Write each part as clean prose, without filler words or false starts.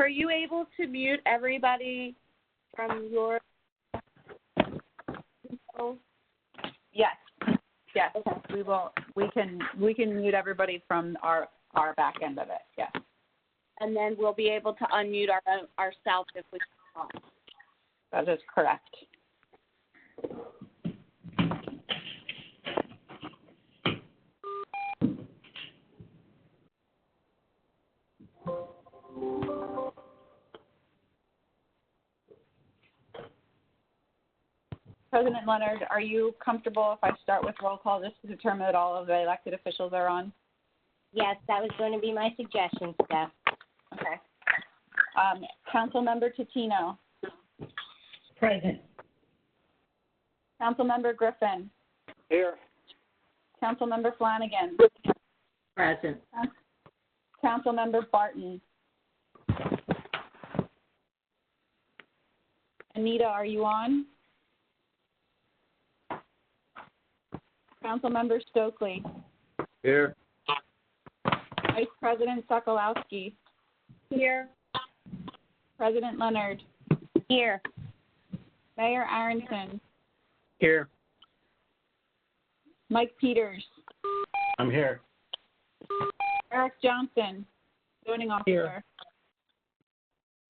are you able to mute everybody from your? Yes. Yes. Okay. We will. We can mute everybody from our back end of it. Yes. And then we'll be able to unmute ourselves if we want. That is correct. President Leonard, are you comfortable if I start with roll call just to determine that all of the elected officials are on? Yes, that was going to be my suggestion, Steph. Okay. Councilmember Tatino. Present. Councilmember Griffin. Here. Councilmember Flanagan. Present. Councilmember Barton. Anita, are you on? Councilmember Stokely. Here. Vice President Sokolowski. Here. President Leonard. Here. Mayor Aronson. Here. Mike Peters. I'm here. Eric Johnson, zoning officer. Here.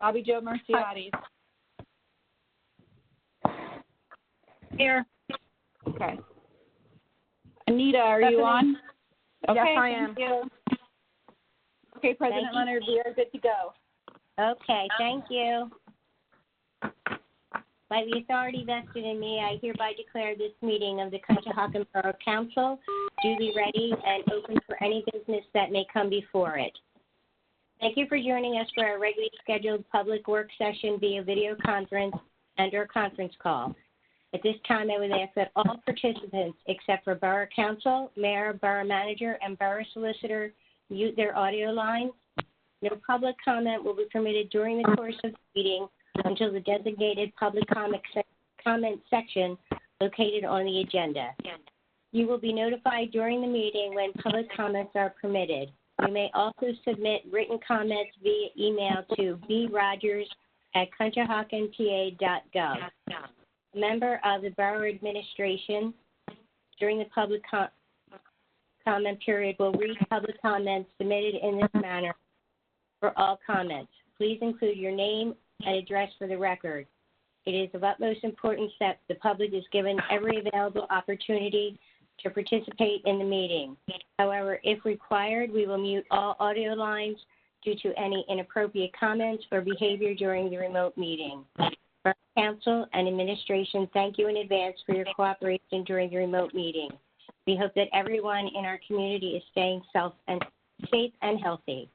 Bobby Joe Merciades. Here. Okay. Anita, are you on? Okay, Yes, I thank am. you. Okay, President Thank you. Leonard, we are good to go. Okay, thank you. By the authority vested in me, I hereby declare this meeting of the Conshohocken Borough Council duly ready and open for any business that may come before it. Thank you for joining us for our regularly scheduled public work session via video conference and/or conference call. At this time, I would ask that all participants, except for Borough Council, Mayor, Borough Manager, and Borough Solicitor, mute their audio lines. No public comment will be permitted during the course of the meeting until the designated public comment section located on the agenda. You will be notified during the meeting when public comments are permitted. You may also submit written comments via email to brogers@conshahockenpa.gov. A member of the Borough Administration during the public comment period will read public comments submitted in this manner for all comments. Please include your name and address for the record. It is of utmost importance that the public is given every available opportunity to participate in the meeting. However, if required, we will mute all audio lines due to any inappropriate comments or behavior during the remote meeting. Borough Council and Administration, thank you in advance for your cooperation during the remote meeting. We hope that everyone in our community is staying safe and healthy.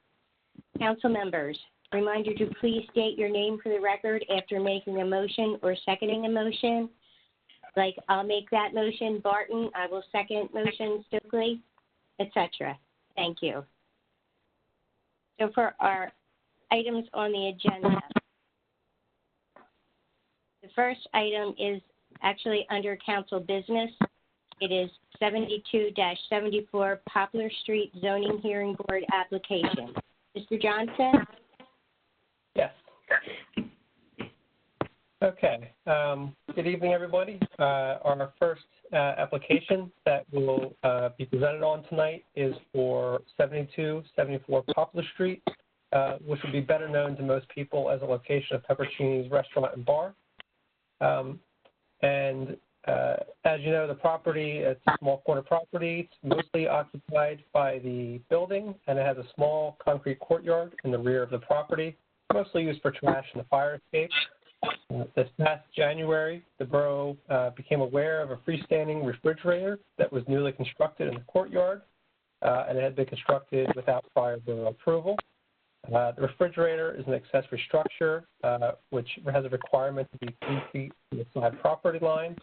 Council members, reminder to please state your name for the record after making a motion or seconding a motion. Like, I'll make that motion, Barton. I will second motion, Stokely, etc. Thank you. So for our items on the agenda, the first item is actually under council business. It is 72-74 Poplar Street Zoning Hearing Board application. Mr. Johnson? Yes. Okay. Good evening, everybody. Our first application that will be presented on tonight is for 7274 Poplar Street, which would be better known to most people as a location of Peppercini's Restaurant and Bar. As you know, the property, it's a small corner property. It's mostly occupied by the building, and it has a small concrete courtyard in the rear of the property, mostly used for trash and the fire escape. This past January, the borough became aware of a freestanding refrigerator that was newly constructed in the courtyard, and it had been constructed without prior borough approval. The refrigerator is an accessory structure, which has a requirement to be 3 feet from the side property line.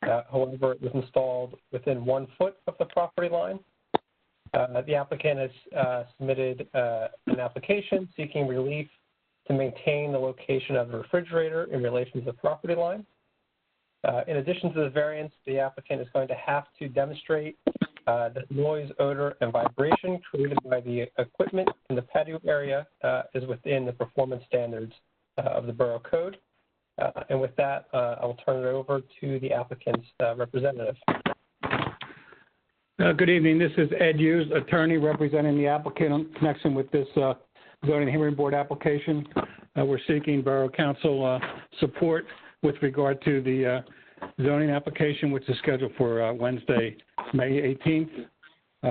However, it was installed within 1 foot of the property line. The applicant has submitted an application seeking relief to maintain the location of the refrigerator in relation to the property line. In addition to the variance, the applicant is going to have to demonstrate The noise, odor, and vibration created by the equipment in the patio area is within the performance standards of the Borough Code. And with that, I will turn it over to the applicant's representative. Good evening. This is Ed Hughes, attorney representing the applicant in connection with this zoning hearing board application. We're seeking Borough Council support with regard to the zoning application, which is scheduled for Wednesday, May 18th.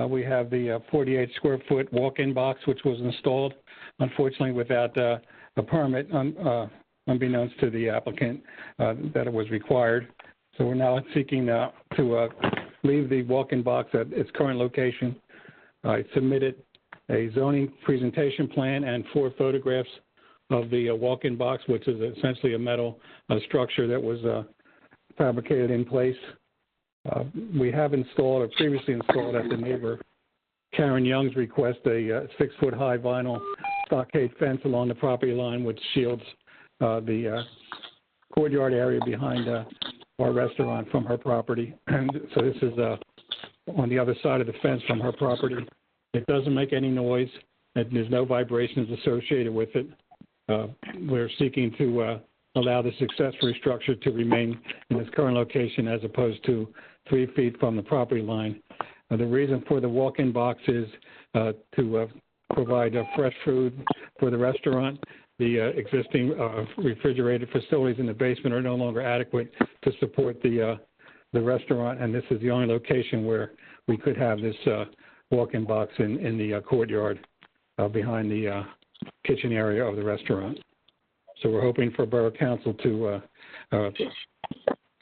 We have the 48 square foot walk-in box, which was installed, unfortunately, without a permit, unbeknownst to the applicant, that it was required. So we're now seeking to leave the walk-in box at its current location. I submitted a zoning presentation plan and 4 photographs of the walk-in box, which is essentially a metal structure that was fabricated in place. We have installed, or previously installed at the neighbor Karen Young's request, a 6-foot high vinyl stockade fence along the property line, which shields the courtyard area behind our restaurant from her property. And so this is on the other side of the fence from her property. It doesn't make any noise, and there's no vibrations associated with it. We're seeking to allow this accessory structure to remain in its current location as opposed to 3 feet from the property line. The reason for the walk-in box is to provide fresh food for the restaurant. The existing refrigerated facilities in the basement are no longer adequate to support the restaurant, and this is the only location where we could have this walk-in box in the courtyard behind the kitchen area of the restaurant. So we're hoping for Borough Council to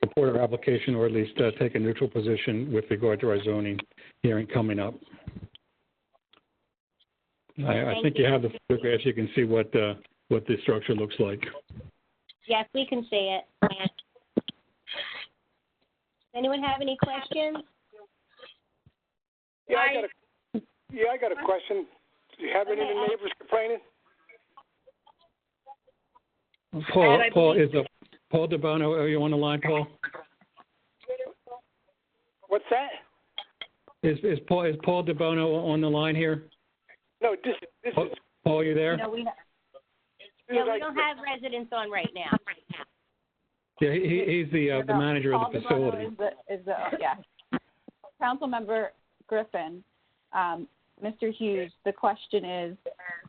support our application, or at least take a neutral position with regard to our zoning hearing coming up. I think you have the photographs. You can see what the structure looks like. Yes, we can see it. Anyone have any questions? Yeah, I got a question. Do you have any of the neighbors complaining? Paul DeBono, are you on the line, Paul? What's that? Is Paul DeBono on the line here? No, this is Paul, you there? No, we don't have residents on right now. Yeah, he's the manager of the facility. Councilmember Griffin, Mr. Hughes, the question is,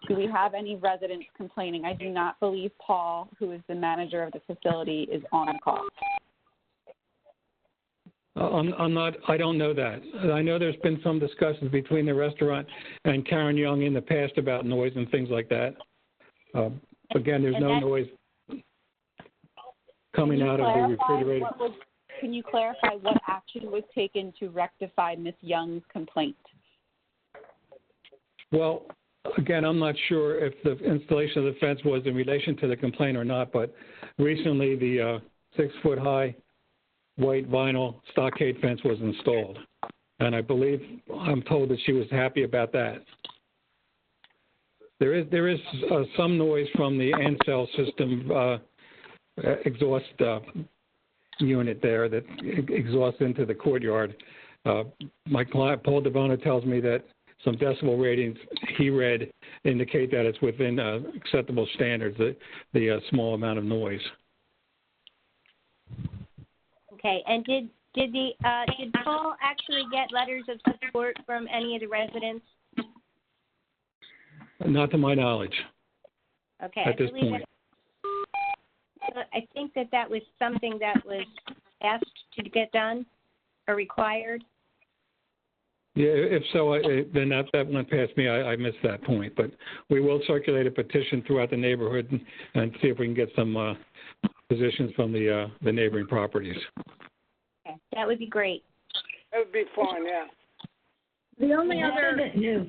do we have any residents complaining? I do not believe Paul, who is the manager of the facility, is on the call. I don't know that. I know there's been some discussions between the restaurant and Karen Young in the past about noise and things like that. Again, there's no noise coming out of the refrigerator. Can you clarify what action was taken to rectify Ms. Young's complaint? Well, again, I'm not sure if the installation of the fence was in relation to the complaint or not, but recently the 6-foot high white vinyl stockade fence was installed. And I'm told that she was happy about that. There is some noise from the Ancel system exhaust unit there that exhausts into the courtyard. My client, Paul DeBono, tells me that some decibel ratings he read indicate that it's within acceptable standards, the small amount of noise. Okay, and did Paul actually get letters of support from any of the residents? Not to my knowledge. Okay, at this point. I think that was something that was asked to get done or required. Yeah, if so, then that went past me. I missed that point. But we will circulate a petition throughout the neighborhood and see if we can get some positions from the neighboring properties. Okay, that would be great. That would be fine, yeah. The only other New.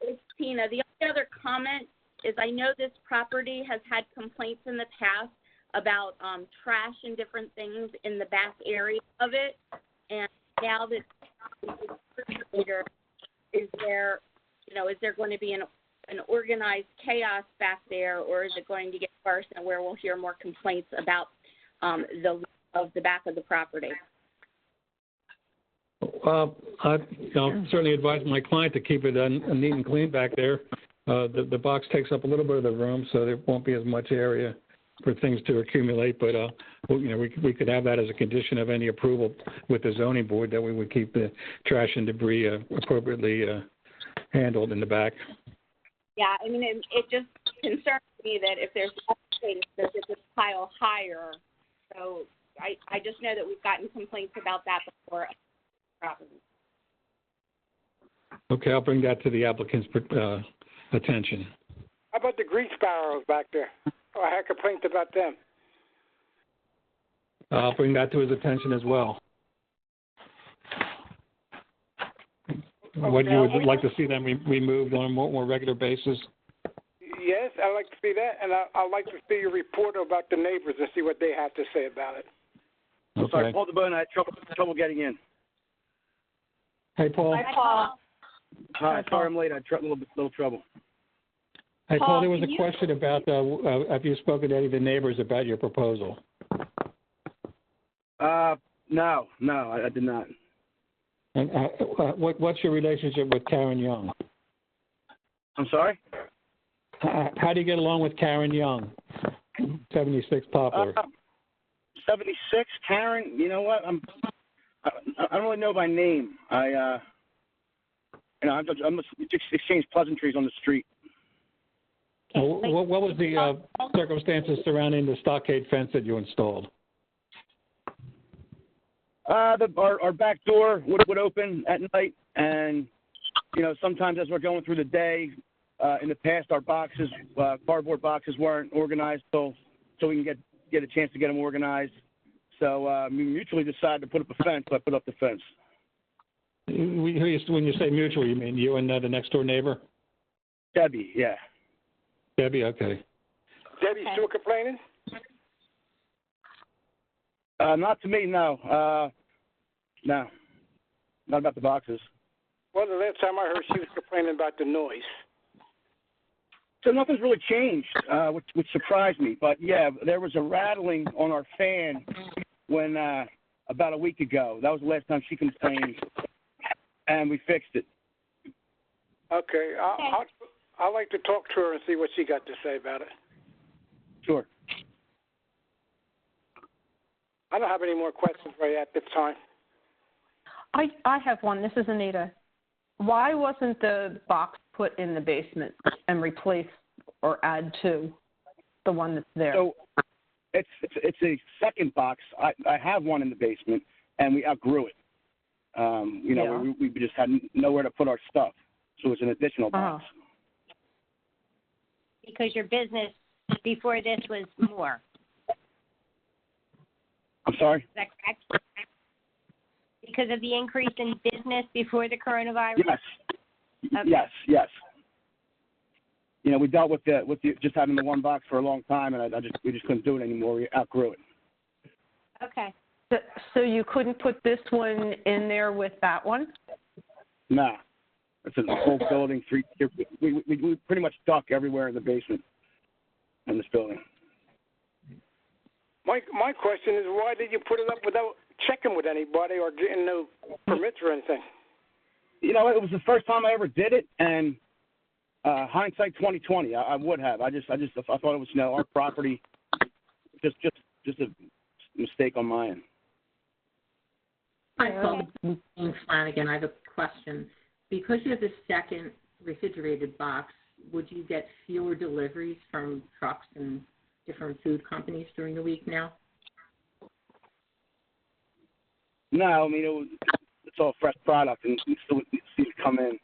It's Tina. The only other comment is I know this property has had complaints in the past about trash and different things in the back area of it. And now that is there going to be an organized chaos back there, or is it going to get worse and where we'll hear more complaints about the back of the property? I certainly advise my client to keep it neat and clean back there. The box takes up a little bit of the room, so there won't be as much area for things to accumulate. But we could have that as a condition of any approval with the zoning board, that we would keep the trash and debris appropriately handled in the back. Yeah, I mean, it just concerns me that if there's space, that it's a pile higher. So I just know that we've gotten complaints about that before. Okay, I'll bring that to the applicant's attention. How about the grease barrels back there? Oh, I had complaints about them. I'll bring that to his attention as well. What you would like to see them removed on a more regular basis? Yes, I'd like to see that, and I'd like to see your report about the neighbors and see what they have to say about it. Okay. Sorry, Paul DeBone, I had trouble getting in. Hey, Paul. Hi, Paul. Hi, sorry I'm late. I had a little trouble. Hey, Paul, there was a question about have you spoken to any of the neighbors about your proposal? No, I did not. And what's your relationship with Karen Young? I'm sorry? How do you get along with Karen Young, 76 Poplar? 76, Karen. You know what? I don't really know by name. I'm just exchange pleasantries on the street. What was the circumstances surrounding the stockade fence that you installed? Our back door would open at night, and sometimes as we're going through the day, in the past our boxes, cardboard boxes, weren't organized so we can get a chance to get them organized. So we mutually decided to put up a fence. So I put up the fence. When you say mutual, you mean you and the next door neighbor? Debbie, yeah. Debbie, okay. Debbie still complaining? Not to me, no. No, not about the boxes. Well, the last time I heard, she was complaining about the noise. So nothing's really changed, which surprised me. But yeah, there was a rattling on our fan when about a week ago. That was the last time she complained, and we fixed it. Okay, I'd like to talk to her and see what she got to say about it. Sure. I don't have any more questions right at this time. I have one. This is Anita. Why wasn't the box put in the basement and replaced or add to the one that's there? So it's a second box. I have one in the basement, and we outgrew it. We just had nowhere to put our stuff, so it's an additional box. Because your business before this was more. I'm sorry? Is that correct? Because of the increase in business before the coronavirus? Yes. Okay. Yes. We dealt with just having the one box for a long time, and we just couldn't do it anymore. We outgrew it. Okay. So you couldn't put this one in there with that one? Nah. It's an old building. We pretty much duck everywhere in the basement in this building. My question is, why did you put it up without checking with anybody or getting no permits or anything? It was the first time I ever did it, and hindsight 2020, I would have. I thought it was our property. Just a mistake on my end. Hi, Paul. Flanagan. I have a question. Because you have the second refrigerated box, would you get fewer deliveries from trucks and different food companies during the week now? No, it's all fresh product, and it still seems to come in,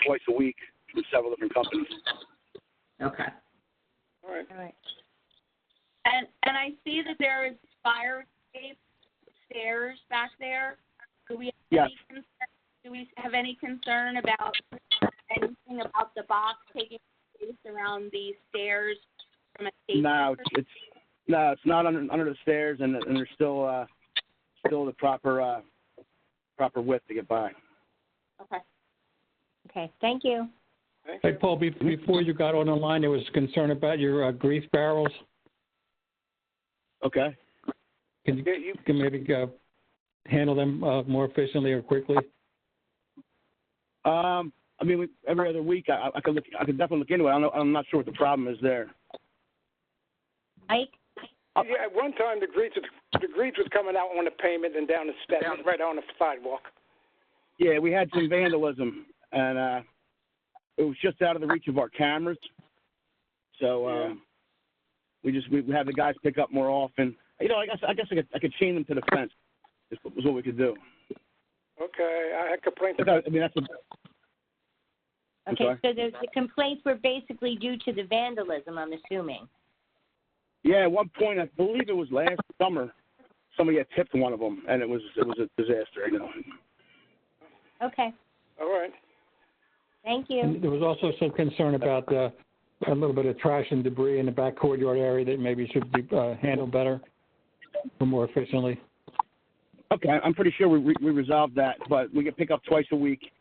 twice a week from several different companies. Okay. All right. And I see that there is fire escape stairs back there. Do we have any concern about anything about the box taking place around these stairs from a safety perspective? It's not under the stairs, and there's still the proper width to get by. Okay. Thank you. Hey, Paul, before you got on the line, there was concern about your grease barrels. Okay. Can you maybe handle them more efficiently or quickly? I mean, every other week, I could definitely look into it. I'm not sure what the problem is there. Mike? Yeah, at one time the grease was coming out on the pavement and down the steps, right on the sidewalk. Yeah, we had some vandalism, and it was just out of the reach of our cameras. So we had the guys pick up more often. You know, I guess I could chain them to the fence. Is what we could do. Okay, I had complaints I mean, that's Okay, so the complaints were basically due to the vandalism, I'm assuming. Yeah, at one point, I believe it was last summer, somebody had tipped one of them, and it was a disaster. You know. Okay. All right. Thank you. And there was also some concern about a little bit of trash and debris in the back courtyard area that maybe should be handled better or more efficiently. Okay, I'm pretty sure we resolved that, but we get pick up twice a week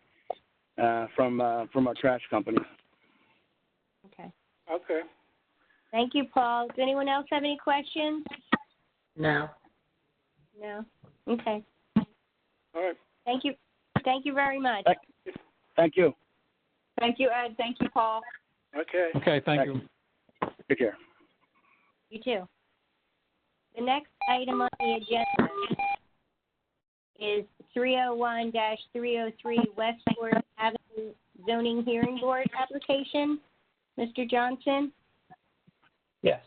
from our trash company. Okay. Okay. Thank you, Paul. Does anyone else have any questions? No. No? Okay. All right. Thank you. Thank you very much. Thank you. Thank you, Ed. Thank you, Paul. Okay. Okay, thank you. Take care. You too. The next item on the agenda is 301-303 West 4th Avenue Zoning Hearing Board application. Mr. Johnson? Yes.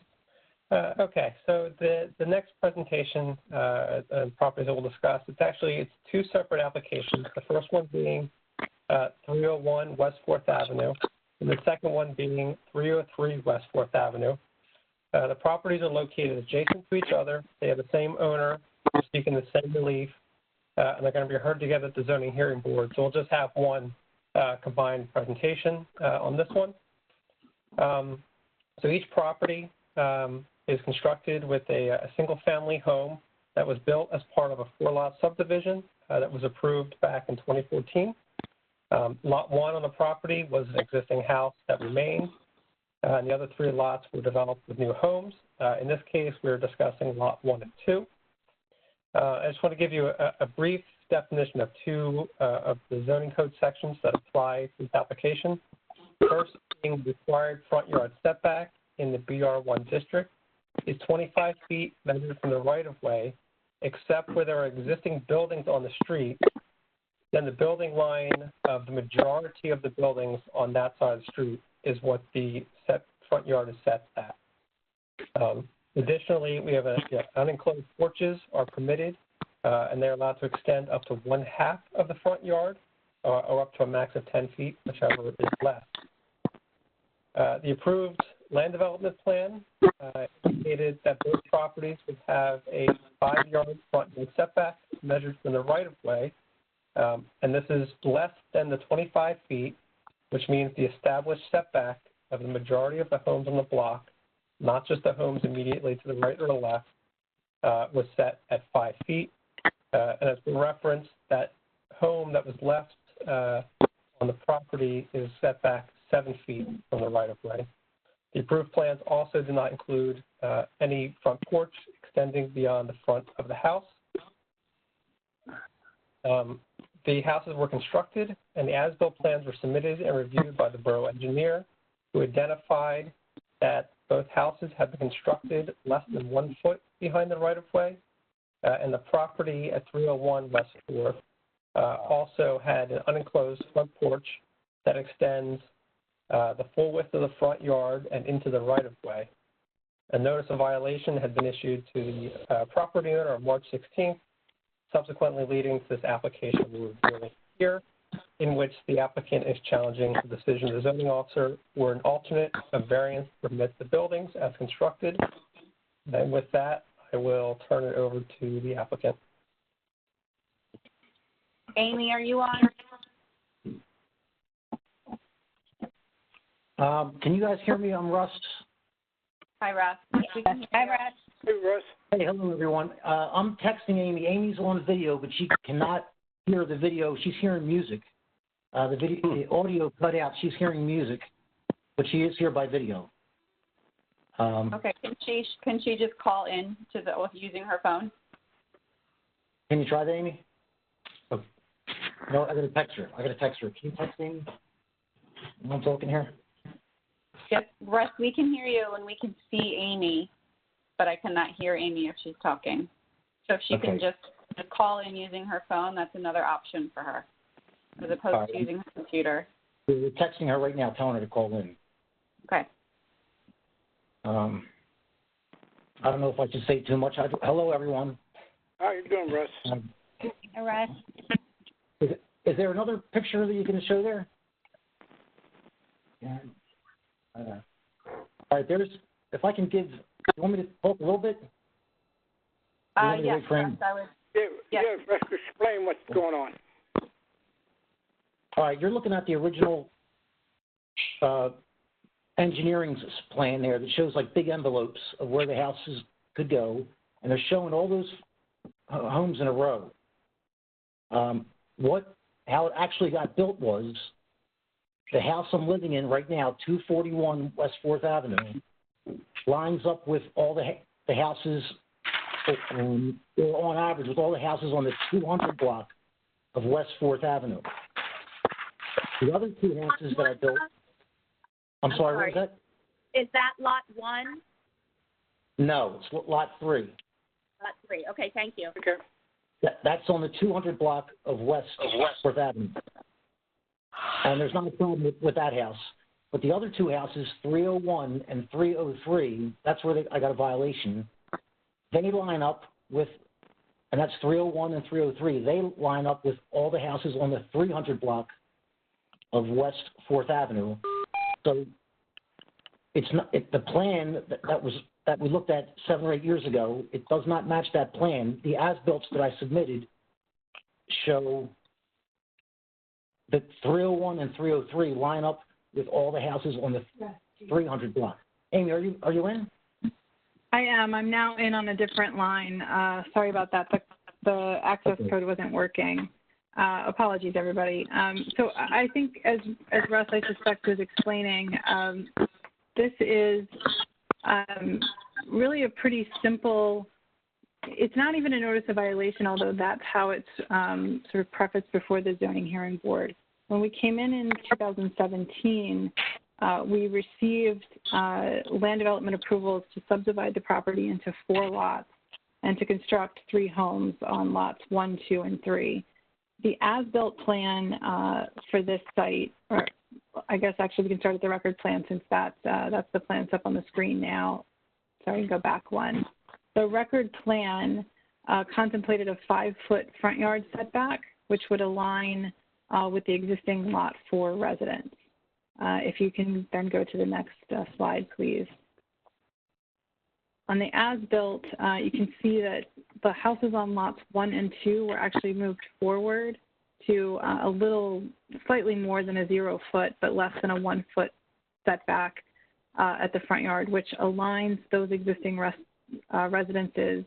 Okay, so the next presentation and properties that we'll discuss, it's two separate applications. The first one being 301 West 4th Avenue, and the second one being 303 West 4th Avenue. The properties are located adjacent to each other. They have the same owner, seeking the same relief, and they're going to be heard together at the zoning hearing board. So we'll just have one combined presentation on this one. So each property is constructed with a single-family home that was built as part of a 4-lot subdivision that was approved back in 2014. Lot 1 on the property was an existing house that remained, and the other 3 lots were developed with new homes. In this case, we're discussing Lot 1 and 2. I just want to give you a brief definition of 2 of the zoning code sections that apply to this application. First, being required front yard setback in the BR1 district is 25 feet measured from the right-of-way, except where there are existing buildings on the street. Then the building line of the majority of the buildings on that side of the street is what the front yard is set at. Additionally, we have unenclosed porches are permitted, and they're allowed to extend up to 1/2 of the front yard, or up to a max of 10 feet, whichever is less. The approved land development plan indicated that both properties would have a 5-yard front yard setback measured from the right-of-way, and this is less than the 25 feet, which means the established setback of the majority of the homes on the block, not just the homes immediately to the right or the left, was set at 5 feet. And as we referenced, that home that was left on the property is set back 7 feet from the right-of-way. The approved plans also do not include any front porch extending beyond the front of the house. The houses were constructed, and the as-built plans were submitted and reviewed by the borough engineer, who identified that both houses had been constructed less than 1 foot behind the right-of-way, and the property at 301 West 4th also had an unenclosed front porch that extends the full width of the front yard and into the right-of-way. A notice of violation had been issued to the property owner on March 16th, subsequently leading to this application we're reviewing here, in which the applicant is challenging the decision of the zoning officer where an alternate of variance permits the buildings as constructed. And with that, I will turn it over to the applicant. Amy, are you on? Can you guys hear me? I'm Russ. Hi, Russ. Hi, Russ. Hey, Russ. Hey, hello, everyone. I'm texting Amy. Amy's on video, but she cannot hear the video. She's hearing music. The audio cut out. She's hearing music, but she is here by video. Okay. Can she just call in to using her phone? Can you try that, Amy? Oh. No, I got to text her. Can you text Amy? I'm talking here. Yes, Russ, we can hear you and we can see Amy, but I cannot hear Amy if she's talking. So if she can just call in using her phone, that's another option for her, as opposed to using her computer. We're texting her right now, telling her to call in. Okay. I don't know if I should say too much. Hello, everyone. How you doing, Russ? Hi, Russ. Is there another picture that you can show there? Yeah. All right, if I can give, you want me to talk a little bit? Yes, Russ, I would. Yeah, Russ, explain what's going on. All right, you're looking at the original engineering plan there that shows like big envelopes of where the houses could go, and they're showing all those homes in a row. How it actually got built was the house I'm living in right now, 241 West 4th Avenue, lines up with all the houses, on average, with all the houses on the 200 block of West 4th Avenue. The other two houses that I built, I'm sorry, what was that? Is that lot 1? No, it's lot 3. Lot 3. Okay, thank you. Okay. That's on the 200 block of West 4th Avenue. And there's not a problem with that house. But the other two houses, 301 and 303, that's where I got a violation. They line up with, and that's 301 and 303, they line up with all the houses on the 300 block of West 4th Avenue. So it's not the plan that we looked at 7 or 8 years ago. It does not match that plan. The as-built that I submitted show that 301 and 303 line up with all the houses on the 300 block. Amy, are you in? I am. I'm now in on a different line. Sorry about that. The access code wasn't working. Apologies, everybody. So I think, as Russ, I suspect, was explaining, this is really a pretty simple. It's not even a notice of violation, although that's how it's sort of prefaced before the zoning hearing board. When we came in 2017, we received land development approvals to subdivide the property into 4 lots and to construct 3 homes on lots 1, 2, and 3. The as-built plan for this site, or I guess actually we can start at the record plan since that's the plan that's up on the screen now. Sorry, go back one. The record plan contemplated a 5-foot front yard setback, which would align with the existing lot 4 residence. If you can then go to the next slide, please. On the as-built, you can see that the houses on lots 1 and 2 were actually moved forward to a little, slightly more than a 0 foot, but less than a 1 foot setback at the front yard, which aligns those existing residences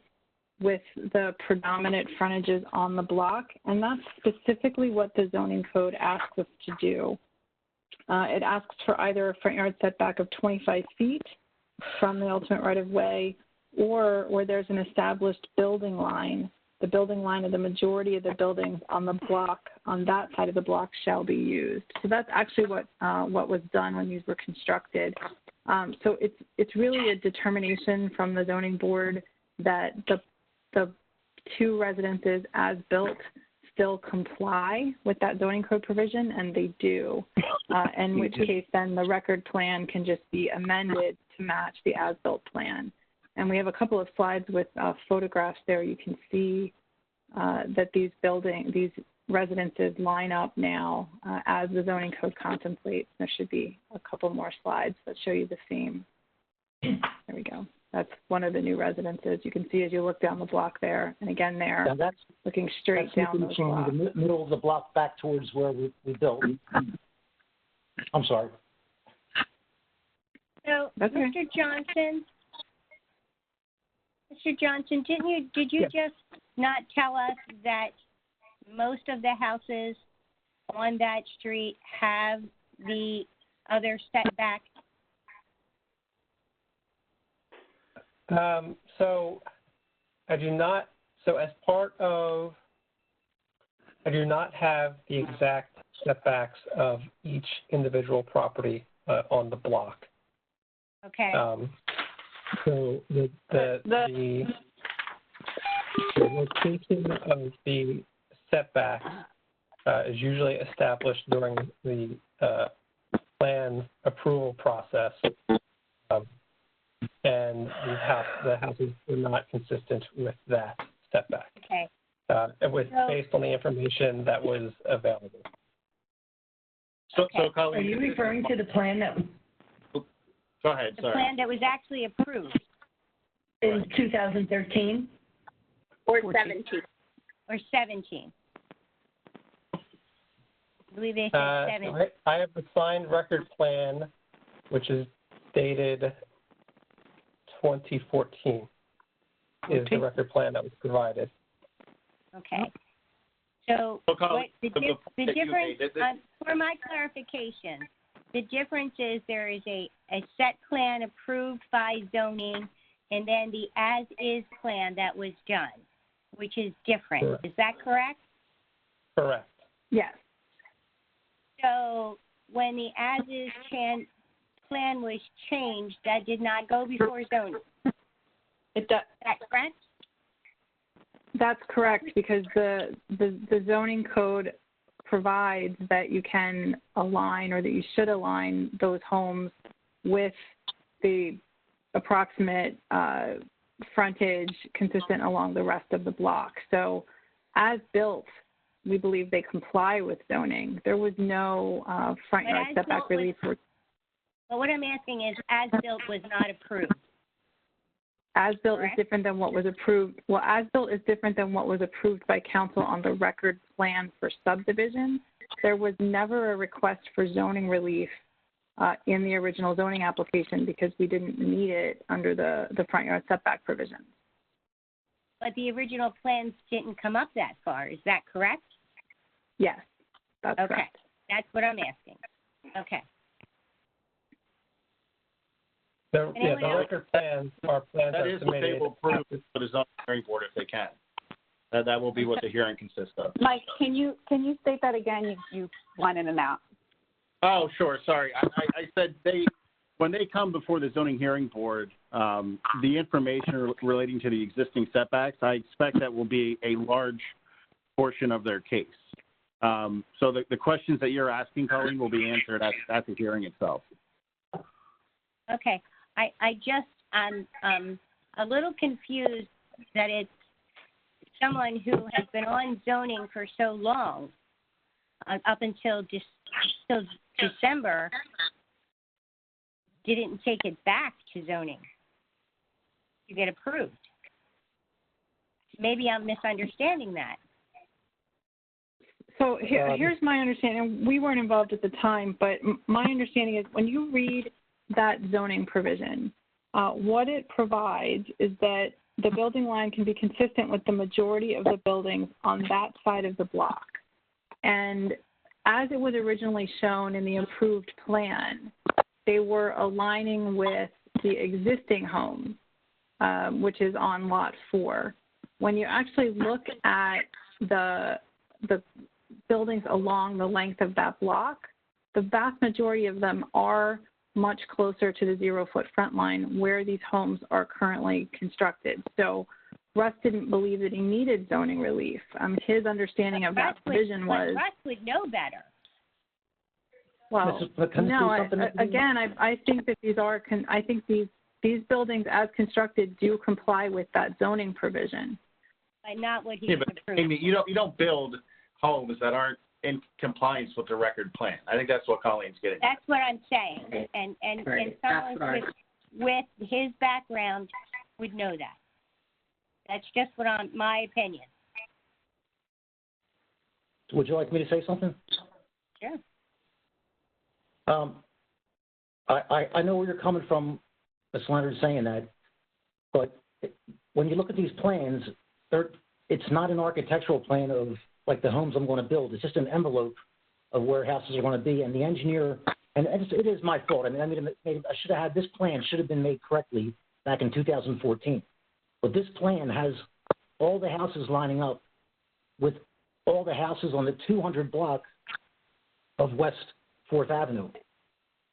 with the predominant frontages on the block. And that's specifically what the zoning code asks us to do. It asks for either a front yard setback of 25 feet from the ultimate right-of-way, or where there's an established building line, the building line of the majority of the buildings on the block, on that side of the block, shall be used. So that's actually what was done when these were constructed. So it's really a determination from the zoning board that the 2 residences as built still comply with that zoning code provision, and they do, in which case then the record plan can just be amended to match the as-built plan. And we have a couple of slides with photographs there. You can see that these residences line up now as the zoning code contemplates. There should be a couple more slides that show you the same. There we go. That's one of the new residences. You can see as you look down the block there, and again there, that's looking straight down those blocks. The middle of the block back towards where we built. I'm sorry. So, That's okay. Mr. Johnson, did you just not tell us that most of the houses on that street have the other setback? So I do not. So as part of, I do not have the exact setbacks of each individual property on the block. Okay. So the location of the setback is usually established during the plan approval process, and the houses were not consistent with that setback. Okay. It was based on the information that was available. So, Okay. so Colleen, Are you referring to the plan that go ahead, The sorry. plan that was actually approved, in 2013? Or 14. 17. or 17? I believe they said 17. I have the signed record plan, which is dated 2014, is the record plan that was provided. Okay. So Colleen, what, the difference, for my clarification, the difference is there is a set plan approved by zoning and then the as-is plan that was done, which is different. Correct. Is that correct? Correct. Yes. So when the as-is plan was changed, that did not go before zoning. It does. Is that correct? That's correct, because the zoning code provides that you can align, or that you should align, those homes with the approximate frontage consistent along the rest of the block. So as built, we believe they comply with zoning. There was no front yard setback relief. Well, what I'm asking is, as-built was not approved. As-built is different than what was approved. Well, as-built is different than what was approved by council on the record plan for subdivision. There was never a request for zoning relief in the original zoning application because we didn't need it under the front yard setback provision. But the original plans didn't come up that far. Is that correct? Yes, that's okay. correct. That's what I'm asking. Okay. The record plans are plans That are is what they submitted. will approve for the zoning hearing board if they can. That will be what the hearing consists of. Mike, can you state that again? You went in and out. Oh, sure. Sorry. I said when they come before the zoning hearing board, the information relating to the existing setbacks, I expect that will be a large portion of their case. So the questions that you're asking, Colleen, will be answered at the hearing itself. Okay. I'm a little confused that it's someone who has been on zoning for so long, up until December, didn't take it back to zoning to get approved. Maybe I'm misunderstanding that. So here's my understanding. We weren't involved at the time, but my understanding is when you read that zoning provision, what it provides is that the building line can be consistent with the majority of the buildings on that side of the block. And as it was originally shown in the approved plan, they were aligning with the existing home, which is on lot 4. When you actually look at the buildings along the length of that block, the vast majority of them are much closer to the 0-foot front line where these homes are currently constructed. So Russ didn't believe that he needed zoning relief. His understanding of that provision was... Russ would know better. Well, no, I think that I think these buildings as constructed do comply with that zoning provision. But not what he but approved. Amy, you don't build homes that aren't in compliance with the record plan. I think that's what Colleen's getting at. That's what I'm saying. And someone with his background would know that. That's just my opinion. Would you like me to say something? Sure. I know where you're coming from, Ms. Leonard, saying that, but when you look at these plans, it's not an architectural plan of like the homes I'm going to build. It's just an envelope of where houses are going to be, and the engineer, and it is my fault. I should have had this plan should have been made correctly back in 2014, but this plan has all the houses lining up with all the houses on the 200 block of West 4th Avenue.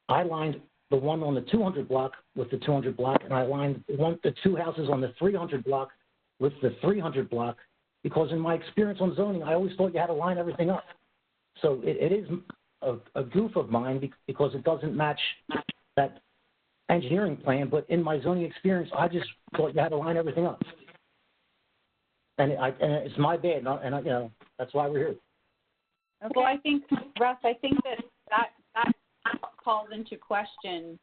I lined the one on the 200 block with the 200 block, and I lined the two houses on the 300 block with the 300 block, because in my experience on zoning, I always thought you had to line everything up. So it is a goof of mine because it doesn't match that engineering plan, but in my zoning experience, I just thought you had to line everything up. And it's my bad, and that's why we're here. Okay. Well, I think, Russ, that calls into question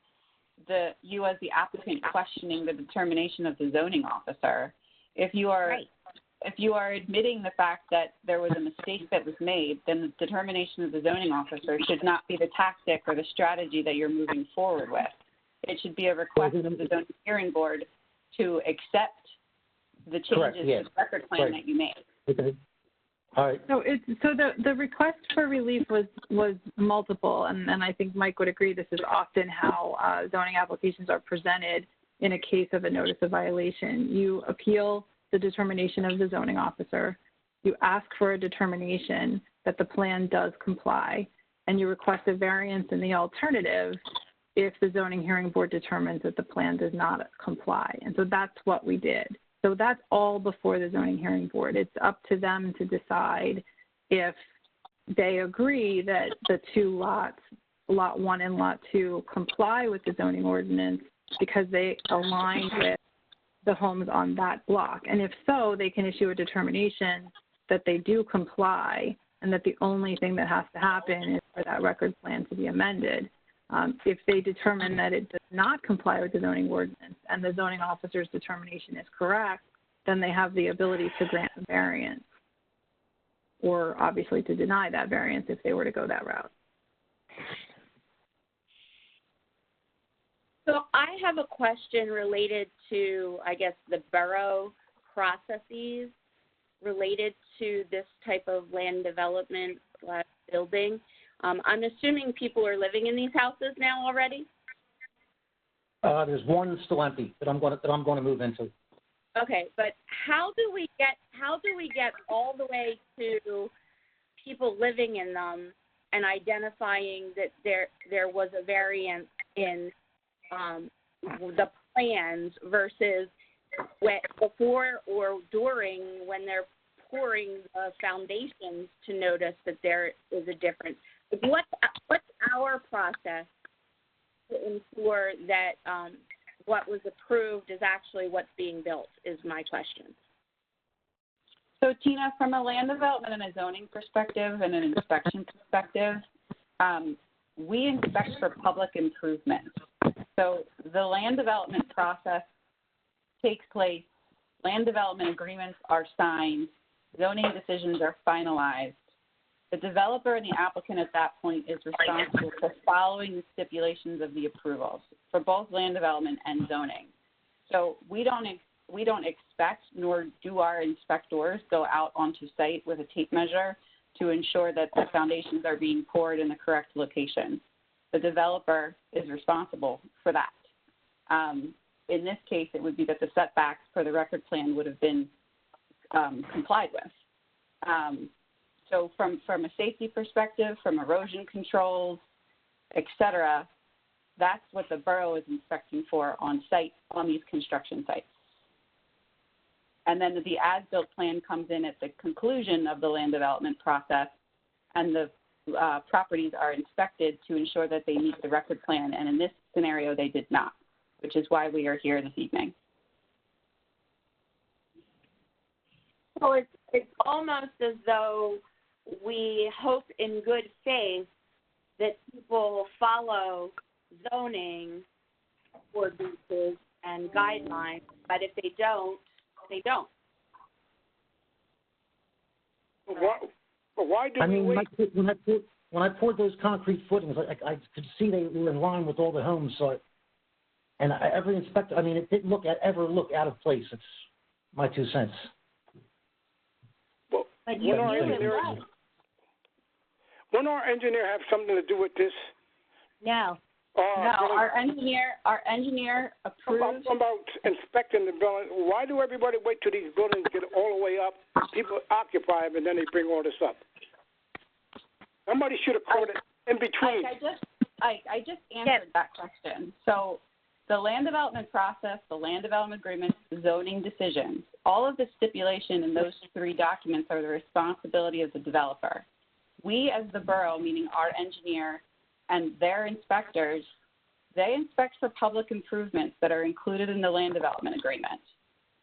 you as the applicant questioning the determination of the zoning officer. If you are admitting the fact that there was a mistake that was made, then the determination of the zoning officer should not be the tactic or the strategy that you're moving forward with. It should be a request of the zoning hearing board to accept the changes to the record plan that you made. Okay. All right. So the request for relief was multiple, and I think Mike would agree this is often how zoning applications are presented in a case of a notice of violation. You appeal the determination of the zoning officer, you ask for a determination that the plan does comply, and you request a variance in the alternative if the zoning hearing board determines that the plan does not comply. And so that's what we did. So that's all before the zoning hearing board. It's up to them to decide if they agree that the two lots, Lot 1 and Lot 2, comply with the zoning ordinance because they align with the homes on that block. And if so, they can issue a determination that they do comply and that the only thing that has to happen is for that record plan to be amended. If they determine that it does not comply with the zoning ordinance and the zoning officer's determination is correct, then they have the ability to grant a variance or obviously to deny that variance if they were to go that route. So I have a question related to, I guess, the borough processes related to this type of land development / building. I'm assuming people are living in these houses now already? There's one still empty that I'm going to move into. Okay, but how do we get all the way to people living in them and identifying that there was a variance in the plans versus before or during when they're pouring the foundations to notice that there is a difference? What's our process to ensure that what was approved is actually what's being built is my question. So, Tina, from a land development and a zoning perspective and an inspection perspective, we inspect for public improvements. So the land development process takes place, land development agreements are signed, zoning decisions are finalized. The developer and the applicant at that point is responsible for following the stipulations of the approvals for both land development and zoning. So we don't expect, nor do our inspectors go out onto site with a tape measure to ensure that the foundations are being poured in the correct location. The developer is responsible for that. In this case, it would be that the setbacks for the record plan would have been complied with. So from a safety perspective, from erosion controls, et cetera, that's what the borough is inspecting for on site, on these construction sites. And then the as-built plan comes in at the conclusion of the land development process, and the properties are inspected to ensure that they meet the record plan. And in this scenario, they did not, which is why we are here this evening. So it's almost as though we hope in good faith that people follow zoning ordinances and guidelines, but if they don't, they don't. Why do we wait? When I poured those concrete footings, I could see they were in line with all the homes. So, every inspector, it didn't ever look out of place. It's my 2 cents. Well, but you knew wouldn't our engineer have something to do with this? No. No, our engineer approved. I'm about inspecting the building. Why do everybody wait till these buildings get all the way up? People occupy them, and then they bring all this up. Somebody should have caught it in between. I just answered that question. So the land development process, the land development agreements, the zoning decisions, all of the stipulation in those 3 documents are the responsibility of the developer. We as the borough, meaning our engineer and their inspectors, they inspect for public improvements that are included in the land development agreement.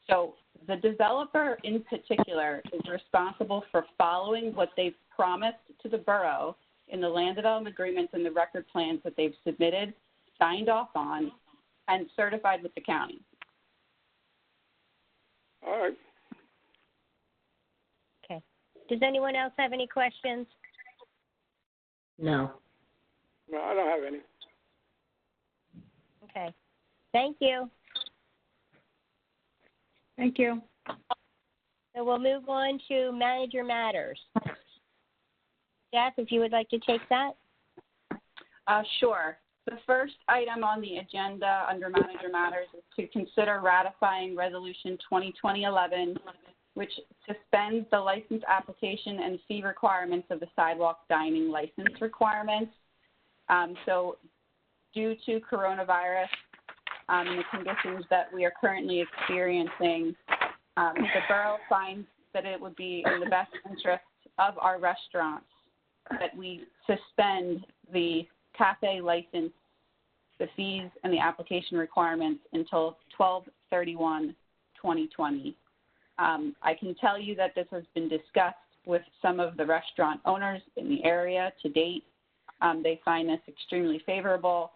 So the developer in particular is responsible for following what they've promised to the borough in the land development agreements and the record plans that they've submitted, signed off on, and certified with the county. All right. Okay. Does anyone else have any questions? No. No, I don't have any. Okay. Thank you. Thank you. So we'll move on to manager matters. Jeff, if you would like to take that. Sure. The first item on the agenda under manager matters is to consider ratifying Resolution 2020-11, which suspends the license application and fee requirements of the sidewalk dining license requirements. So due to coronavirus and the conditions that we are currently experiencing, the borough finds that it would be in the best interest of our restaurants that we suspend the cafe license, the fees, and the application requirements until 12/31/2020. I can tell you that this has been discussed with some of the restaurant owners in the area to date. They find this extremely favorable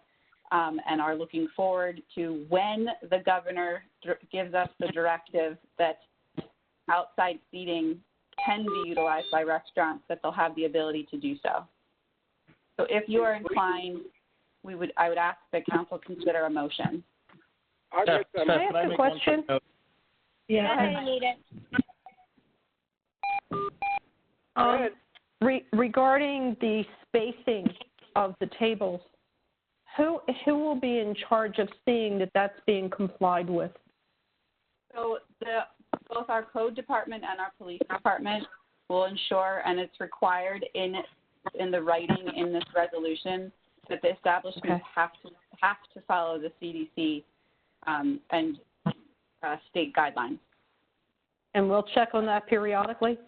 and are looking forward to when the governor gives us the directive that outside seating can be utilized by restaurants, that they'll have the ability to do so. So if you are inclined, I would ask that council consider a motion. Can I ask a question? Yeah. Go ahead, Anita. Regarding the spacing of the tables, who will be in charge of seeing that that's being complied with? So both our code department and our police department will ensure, and it's required in the writing in this resolution, that the establishments have to follow the CDC and state guidelines. And we'll check on that periodically?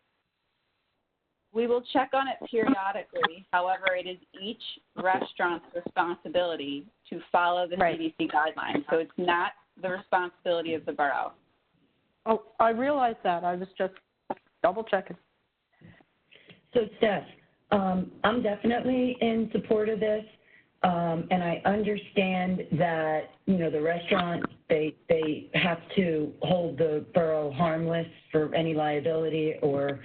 We will check on it periodically. However, it is each restaurant's responsibility to follow the CDC guidelines. So it's not the responsibility of the borough. Oh, I realize that. I was just double checking. So, Steph, I'm definitely in support of this, and I understand that, the restaurant, they have to hold the borough harmless for any liability or,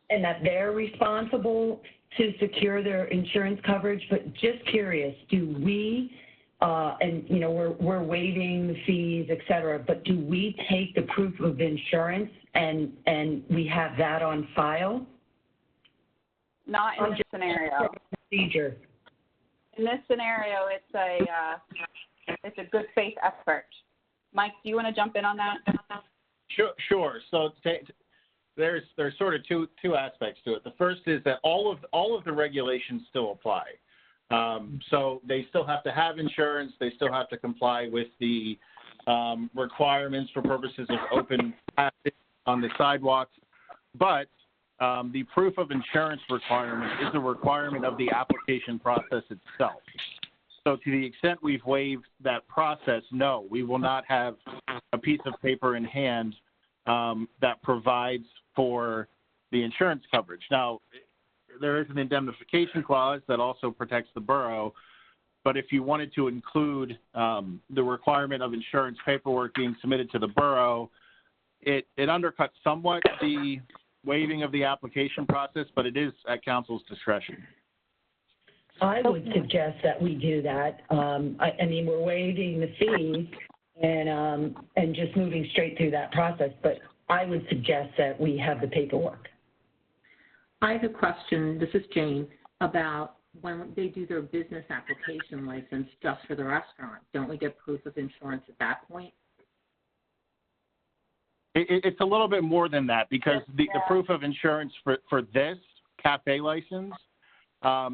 and that they're responsible to secure their insurance coverage. But just curious, do we, and, we're waiving the fees, et cetera, but do we take the proof of insurance and we have that on file? Not in this scenario. Procedure. In this scenario, it's a good faith effort. Mike, do you want to jump in on that? Sure. So there's sort of two aspects to it. The first is that all of the regulations still apply. So they still have to have insurance. They still have to comply with the requirements for purposes of open passage on the sidewalks. But the proof of insurance requirement is a requirement of the application process itself. So to the extent we've waived that process, no, we will not have a piece of paper in hand that provides for the insurance coverage. Now, there is an indemnification clause that also protects the borough, but if you wanted to include the requirement of insurance paperwork being submitted to the borough, it undercuts somewhat the waiving of the application process, but it is at council's discretion. I would suggest that we do that. I mean, we're waiving the fee and just moving straight through that process, but I would suggest that we have the paperwork. I have a question, this is Jane, about when they do their business application license just for the restaurant, don't we get proof of insurance at that point? It's a little bit more than that because the proof of insurance for this cafe license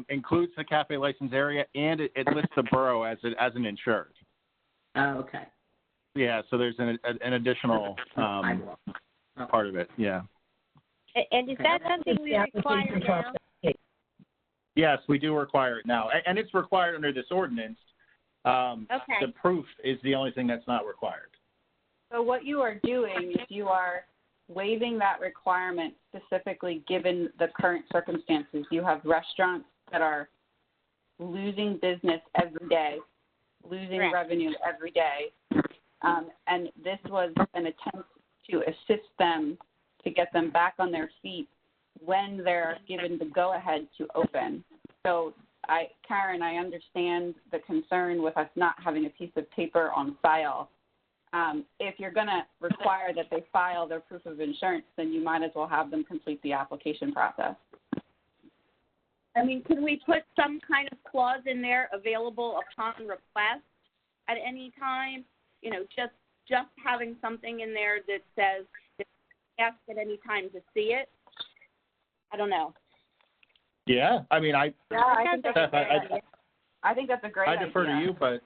includes the cafe license area and it lists the borough as an insured. Oh, okay. Yeah, so there's an additional part of it. Yeah. And is that something we require now? Yes, we do require it now, and it's required under this ordinance. Okay. The proof is the only thing that's not required. So what you are doing is you are waiving that requirement specifically given the current circumstances. You have restaurants that are losing business every day, losing revenue every day, and this was an attempt to assist them to get them back on their feet when they're given the go-ahead to open. So, Karen, I understand the concern with us not having a piece of paper on file. If you're going to require that they file their proof of insurance, then you might as well have them complete the application process. I mean, can we put some kind of clause in there, available upon request at any time? You know, just having something in there that says ask at any time to see it. I don't know. Yeah, I mean, I think that's a great idea. I defer to you, but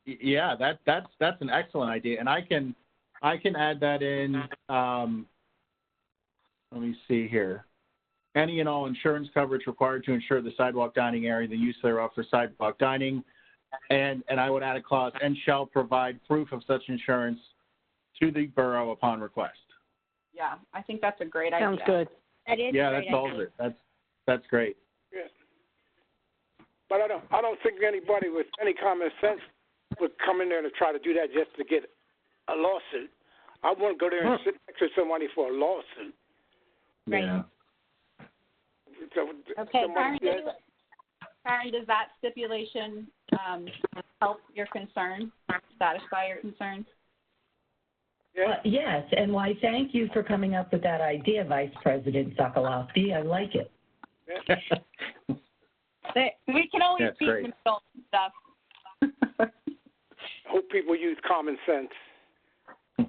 yeah, that's an excellent idea, and I can add that in. Let me see here. Any and all insurance coverage required to insure the sidewalk dining area, the use thereof for sidewalk dining, and I would add a clause, and shall provide proof of such insurance to the borough upon request. Yeah, I think that's a great idea. Sounds good. That is Yeah, a that great solves idea. it. That's great. Yeah. But I don't think anybody with any common sense would come in there to try to do that just to get a lawsuit. I wouldn't go there and sit next to somebody for a lawsuit. Right. Yeah. So, Okay, Karen, does that stipulation help your concern, satisfy your concerns? Yes, and why, thank you for coming up with that idea, Vice President Sokolowski. I like it. We can always That's beat great. themselves and stuff. Hope people use common sense.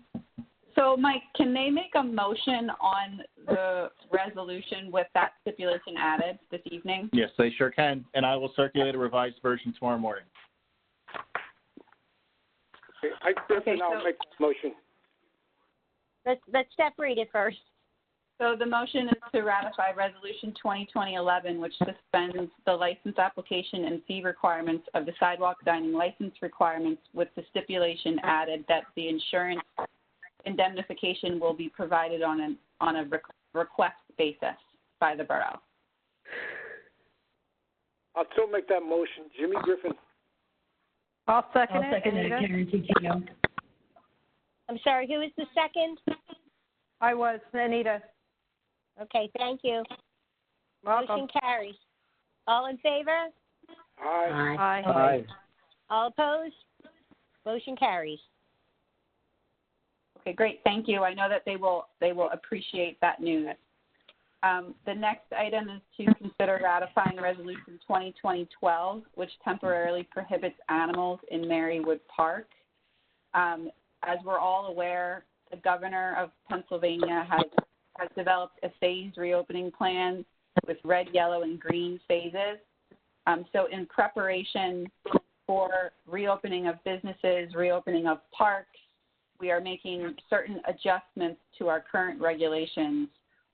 So, Mike, can they make a motion on the resolution with that stipulation added this evening? Yes, they sure can, and I will circulate a revised version tomorrow morning. Okay, I'll make the motion. Let's separate it first. So the motion is to ratify Resolution 2020-11, which suspends the license application and fee requirements of the sidewalk dining license requirements with the stipulation added that the insurance indemnification will be provided on a request basis by the borough. I'll still make that motion. Jimmy Griffin. I'll second I'll second it, Karen Tino. I'm sorry, who is the second? I was, Anita. Okay, thank you. Welcome. Motion carries. All in favor? Aye. Aye. All opposed? Motion carries. Okay, great. Thank you. I know that they will appreciate that news. The next item is to consider ratifying Resolution 2020-12, which temporarily prohibits animals in Marywood Park. As we're all aware, the governor of Pennsylvania has developed a phased reopening plan with red, yellow, and green phases. So in preparation for reopening of businesses, reopening of parks, we are making certain adjustments to our current regulations.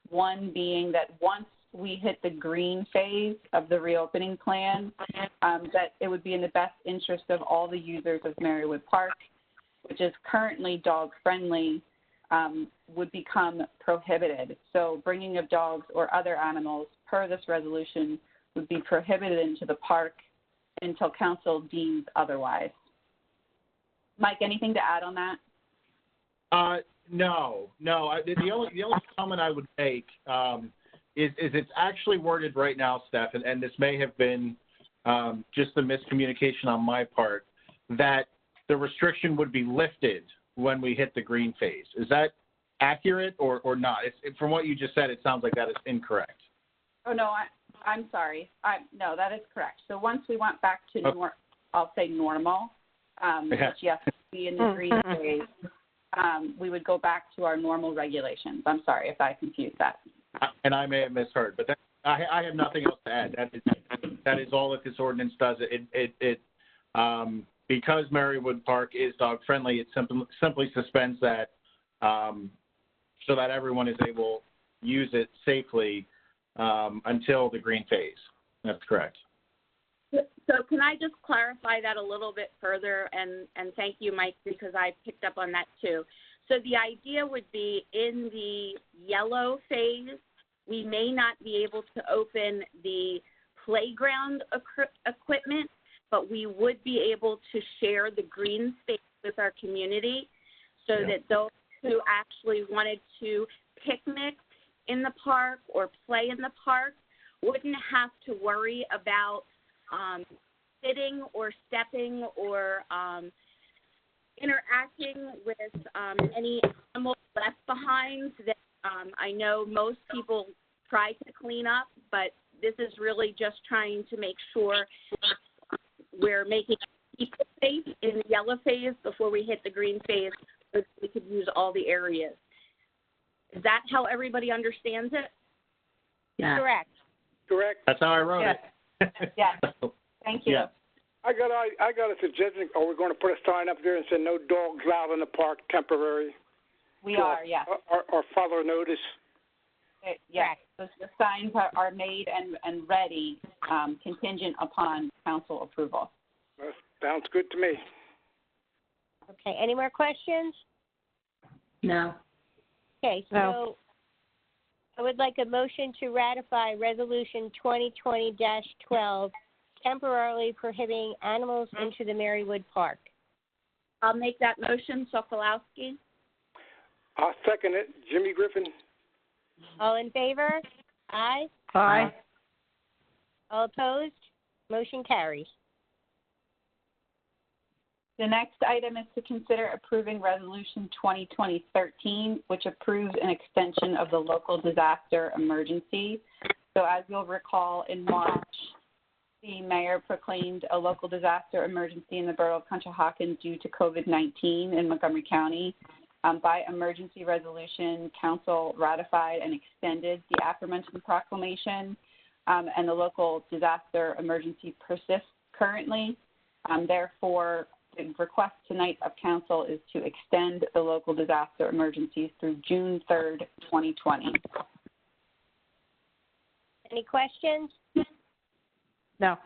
One being that once we hit the green phase of the reopening plan, that it would be in the best interest of all the users of Marywood Park, which is currently dog-friendly, would become prohibited. So bringing of dogs or other animals per this resolution would be prohibited into the park until council deems otherwise. Mike, anything to add on that? No. The only comment I would make is it's actually worded right now, Steph, and this may have been just a miscommunication on my part, that the restriction would be lifted when we hit the green phase. Is that accurate or not? From what you just said, it sounds like that is incorrect. Oh, no, I'm sorry. No, that is correct. So once we went back to I'll say normal, which yes, would be in the green phase, we would go back to our normal regulations. I'm sorry if I confused that. And I may have misheard, but I have nothing else to add. That is all that this ordinance does. Because Marywood Park is dog friendly, it simply suspends that so that everyone is able to use it safely until the green phase. That's correct. So can I just clarify that a little bit further? And thank you, Mike, because I picked up on that too. So the idea would be in the yellow phase, we may not be able to open the playground equipment, but we would be able to share the green space with our community so that those who actually wanted to picnic in the park or play in the park wouldn't have to worry about sitting or stepping or interacting with any animals left behind that I know most people try to clean up, but this is really just trying to make sure we're making people safe in the yellow phase before we hit the green phase so that we could use all the areas. Is that how everybody understands it? Yeah. Correct. Correct. That's how I wrote it. Yes. Thank you. Yeah. I got a suggestion. Are we going to put a sign up there and say no dogs allowed in the park temporary? We are, yes. Or follow notice? Yes. The signs are made and ready contingent upon council approval. That sounds good to me. Okay, any more questions? No. Okay, so I would like a motion to ratify Resolution 2020-12, temporarily prohibiting animals into the Marywood Park. I'll make that motion, Sokolowski. I'll second it. Jimmy Griffin. All in favor? Aye. Aye. All opposed? Motion carries. The next item is to consider approving Resolution 2020-13, which approves an extension of the local disaster emergency. So as you'll recall, in March, the mayor proclaimed a local disaster emergency in the Borough of Conshohocken due to COVID-19 in Montgomery County. By emergency resolution, council ratified and extended the aforementioned proclamation, and the local disaster emergency persists currently. Therefore, the request tonight of council is to extend the local disaster emergencies through June 3rd, 2020. Any questions? No.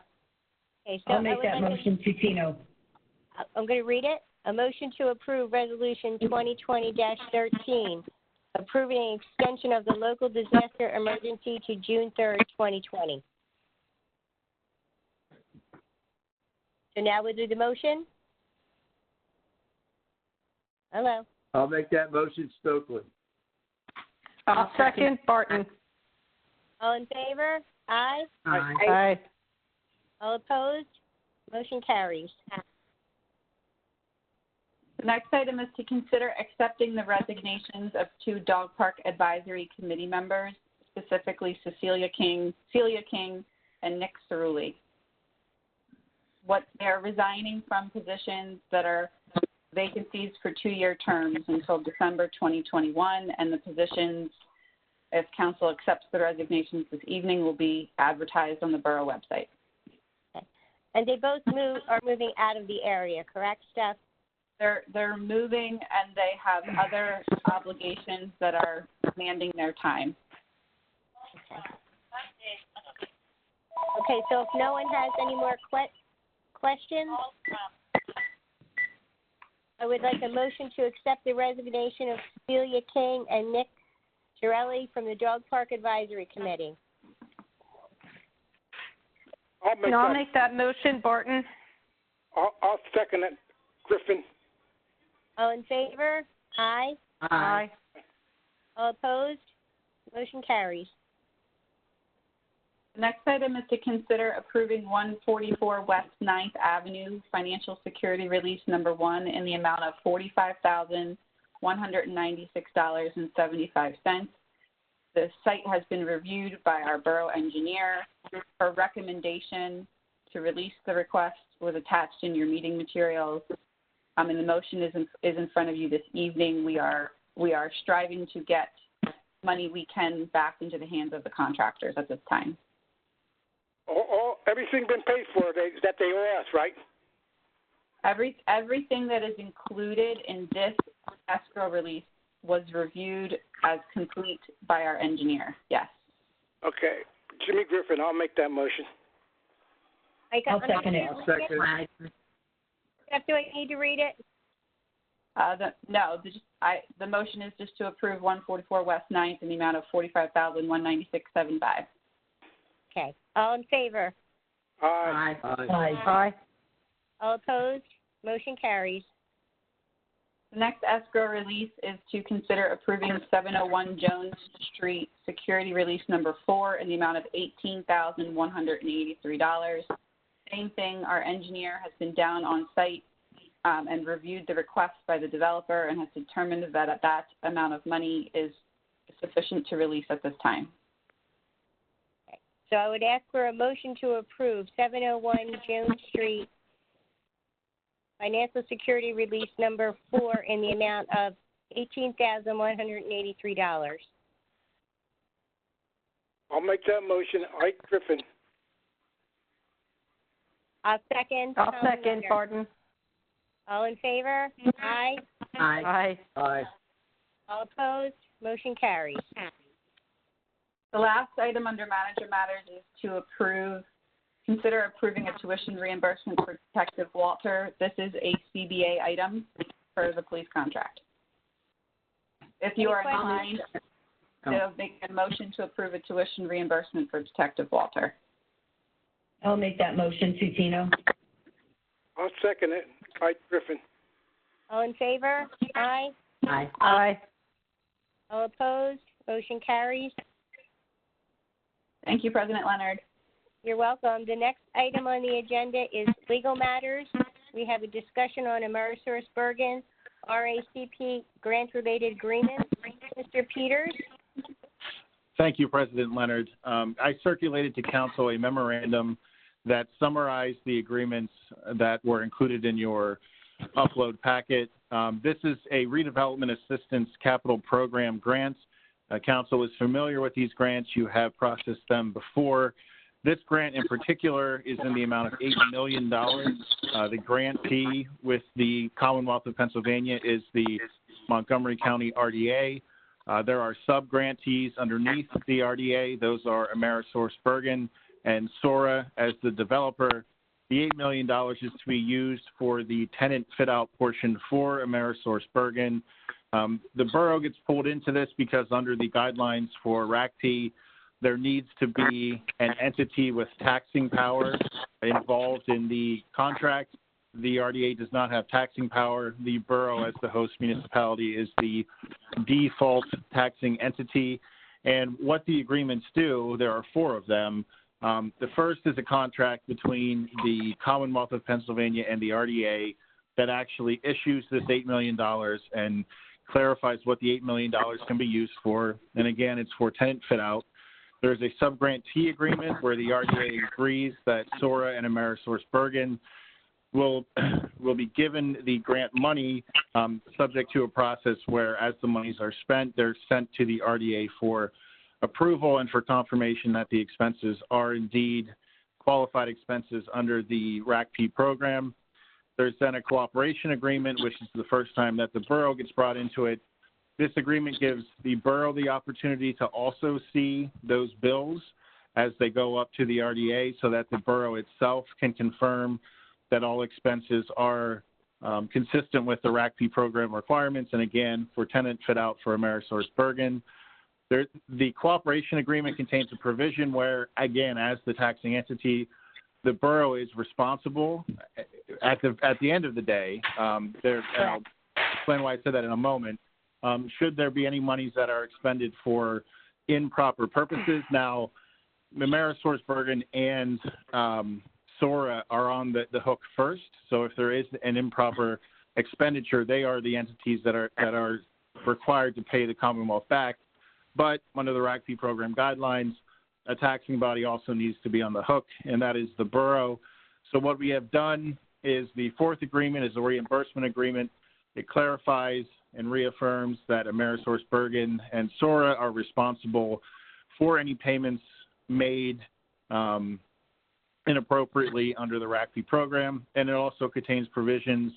Okay, so I'll make that motion, Tutino. I'm going to read it. A motion to approve Resolution 2020-13, approving an extension of the local disaster emergency to June 3rd, 2020. So now we'll do the motion. Hello. I'll make that motion, Stokely. I'll second Barton. All in favor? Aye. Aye. Aye. All opposed? Motion carries. The next item is to consider accepting the resignations of 2 Dog Park Advisory Committee members, specifically Celia King, and Nick Cerulli. They're resigning from positions that are vacancies for 2-year terms until December 2021, and the positions, if council accepts the resignations this evening, will be advertised on the Borough website. Okay. And they both are moving out of the area, correct, Steph? They're moving, and they have other obligations that are demanding their time. Okay, so if no one has any more questions, I would like a motion to accept the resignation of Celia King and Nick Girelli from the Dog Park Advisory Committee. I'll make that motion, Barton. I'll second it, Griffin. All in favor? Aye. Aye. All opposed? Motion carries. The next item is to consider approving 144 West 9th Avenue Financial Security Release Number 1 in the amount of $45,196.75. The site has been reviewed by our borough engineer. Her recommendation to release the request was attached in your meeting materials. And the motion is in front of you this evening. We are striving to get money we can back into the hands of the contractors at this time. Everything been paid for that they owe us, right? Everything that is included in this escrow release was reviewed as complete by our engineer, yes. Okay. Jimmy Griffin, I'll make that motion. I'll second it. Jeff, do I need to read it? The motion is just to approve 144 West 9th in the amount of $45,196.75. Okay. All in favor? Aye. Aye. All opposed? Motion carries. The next escrow release is to consider approving 701 Jones Street security release number 4 in the amount of $18,183. Same thing, our engineer has been down on site and reviewed the request by the developer and has determined that that amount of money is sufficient to release at this time. Okay. So I would ask for a motion to approve 701 Jones Street financial security release number 4 in the amount of $18,183. I'll make that motion. Ike Griffin. I'll second. Pardon. All in favor? Aye. Aye. All opposed? Motion carries. The last item under manager matters is to consider approving a tuition reimbursement for Detective Walter. This is a CBA item for the police contract. If you are inclined to make a motion to approve a tuition reimbursement for Detective Walter. I'll make that motion, Tutino. I'll second it. Ike Griffin. All in favor? Aye. Aye. All opposed? Motion carries. Thank you, President Leonard. You're welcome. The next item on the agenda is legal matters. We have a discussion on Amerisource Bergen RACP grant-related agreements. Mr. Peters? Thank you, President Leonard. I circulated to Council a memorandum that summarized the agreements that were included in your upload packet. This is a redevelopment assistance capital program grant. Council is familiar with these grants. You have processed them before. This grant in particular is in the amount of $8 million. The grantee with the Commonwealth of Pennsylvania is the Montgomery County RDA. There are sub-grantees underneath the RDA. Those are Amerisource Bergen and SORA as the developer. The $8 million is to be used for the tenant fit-out portion for Amerisource Bergen. The borough gets pulled into this because under the guidelines for RACP, there needs to be an entity with taxing power involved in the contract. The RDA does not have taxing power. The borough, as the host municipality, is the default taxing entity. And what the agreements do, there are 4 of them. The first is a contract between the Commonwealth of Pennsylvania and the RDA that actually issues this $8 million and clarifies what the $8 million can be used for. And again, it's for tenant fit-out. There's a sub-grantee agreement where the RDA agrees that SORA and Amerisource Bergen will be given the grant money subject to a process where as the monies are spent, they're sent to the RDA for approval and for confirmation that the expenses are indeed qualified expenses under the RACP program. There's then a cooperation agreement, which is the first time that the borough gets brought into it. This agreement gives the borough the opportunity to also see those bills as they go up to the RDA so that the borough itself can confirm that all expenses are consistent with the RACP program requirements. And again, for tenant fit out for Amerisource Bergen, the cooperation agreement contains a provision where, again, as the taxing entity, the borough is responsible at the end of the day. And I'll explain why I said that in a moment. Should there be any monies that are expended for improper purposes. Now, Amerisource Bergen and SORA are on the hook first. So if there is an improper expenditure, they are the entities that are required to pay the Commonwealth back. But under the RACP program guidelines, a taxing body also needs to be on the hook, and that is the borough. So what we have done is the fourth agreement is a reimbursement agreement. It clarifies and reaffirms that AmerisourceBergen and SORA are responsible for any payments made inappropriately under the RACP program, and it also contains provisions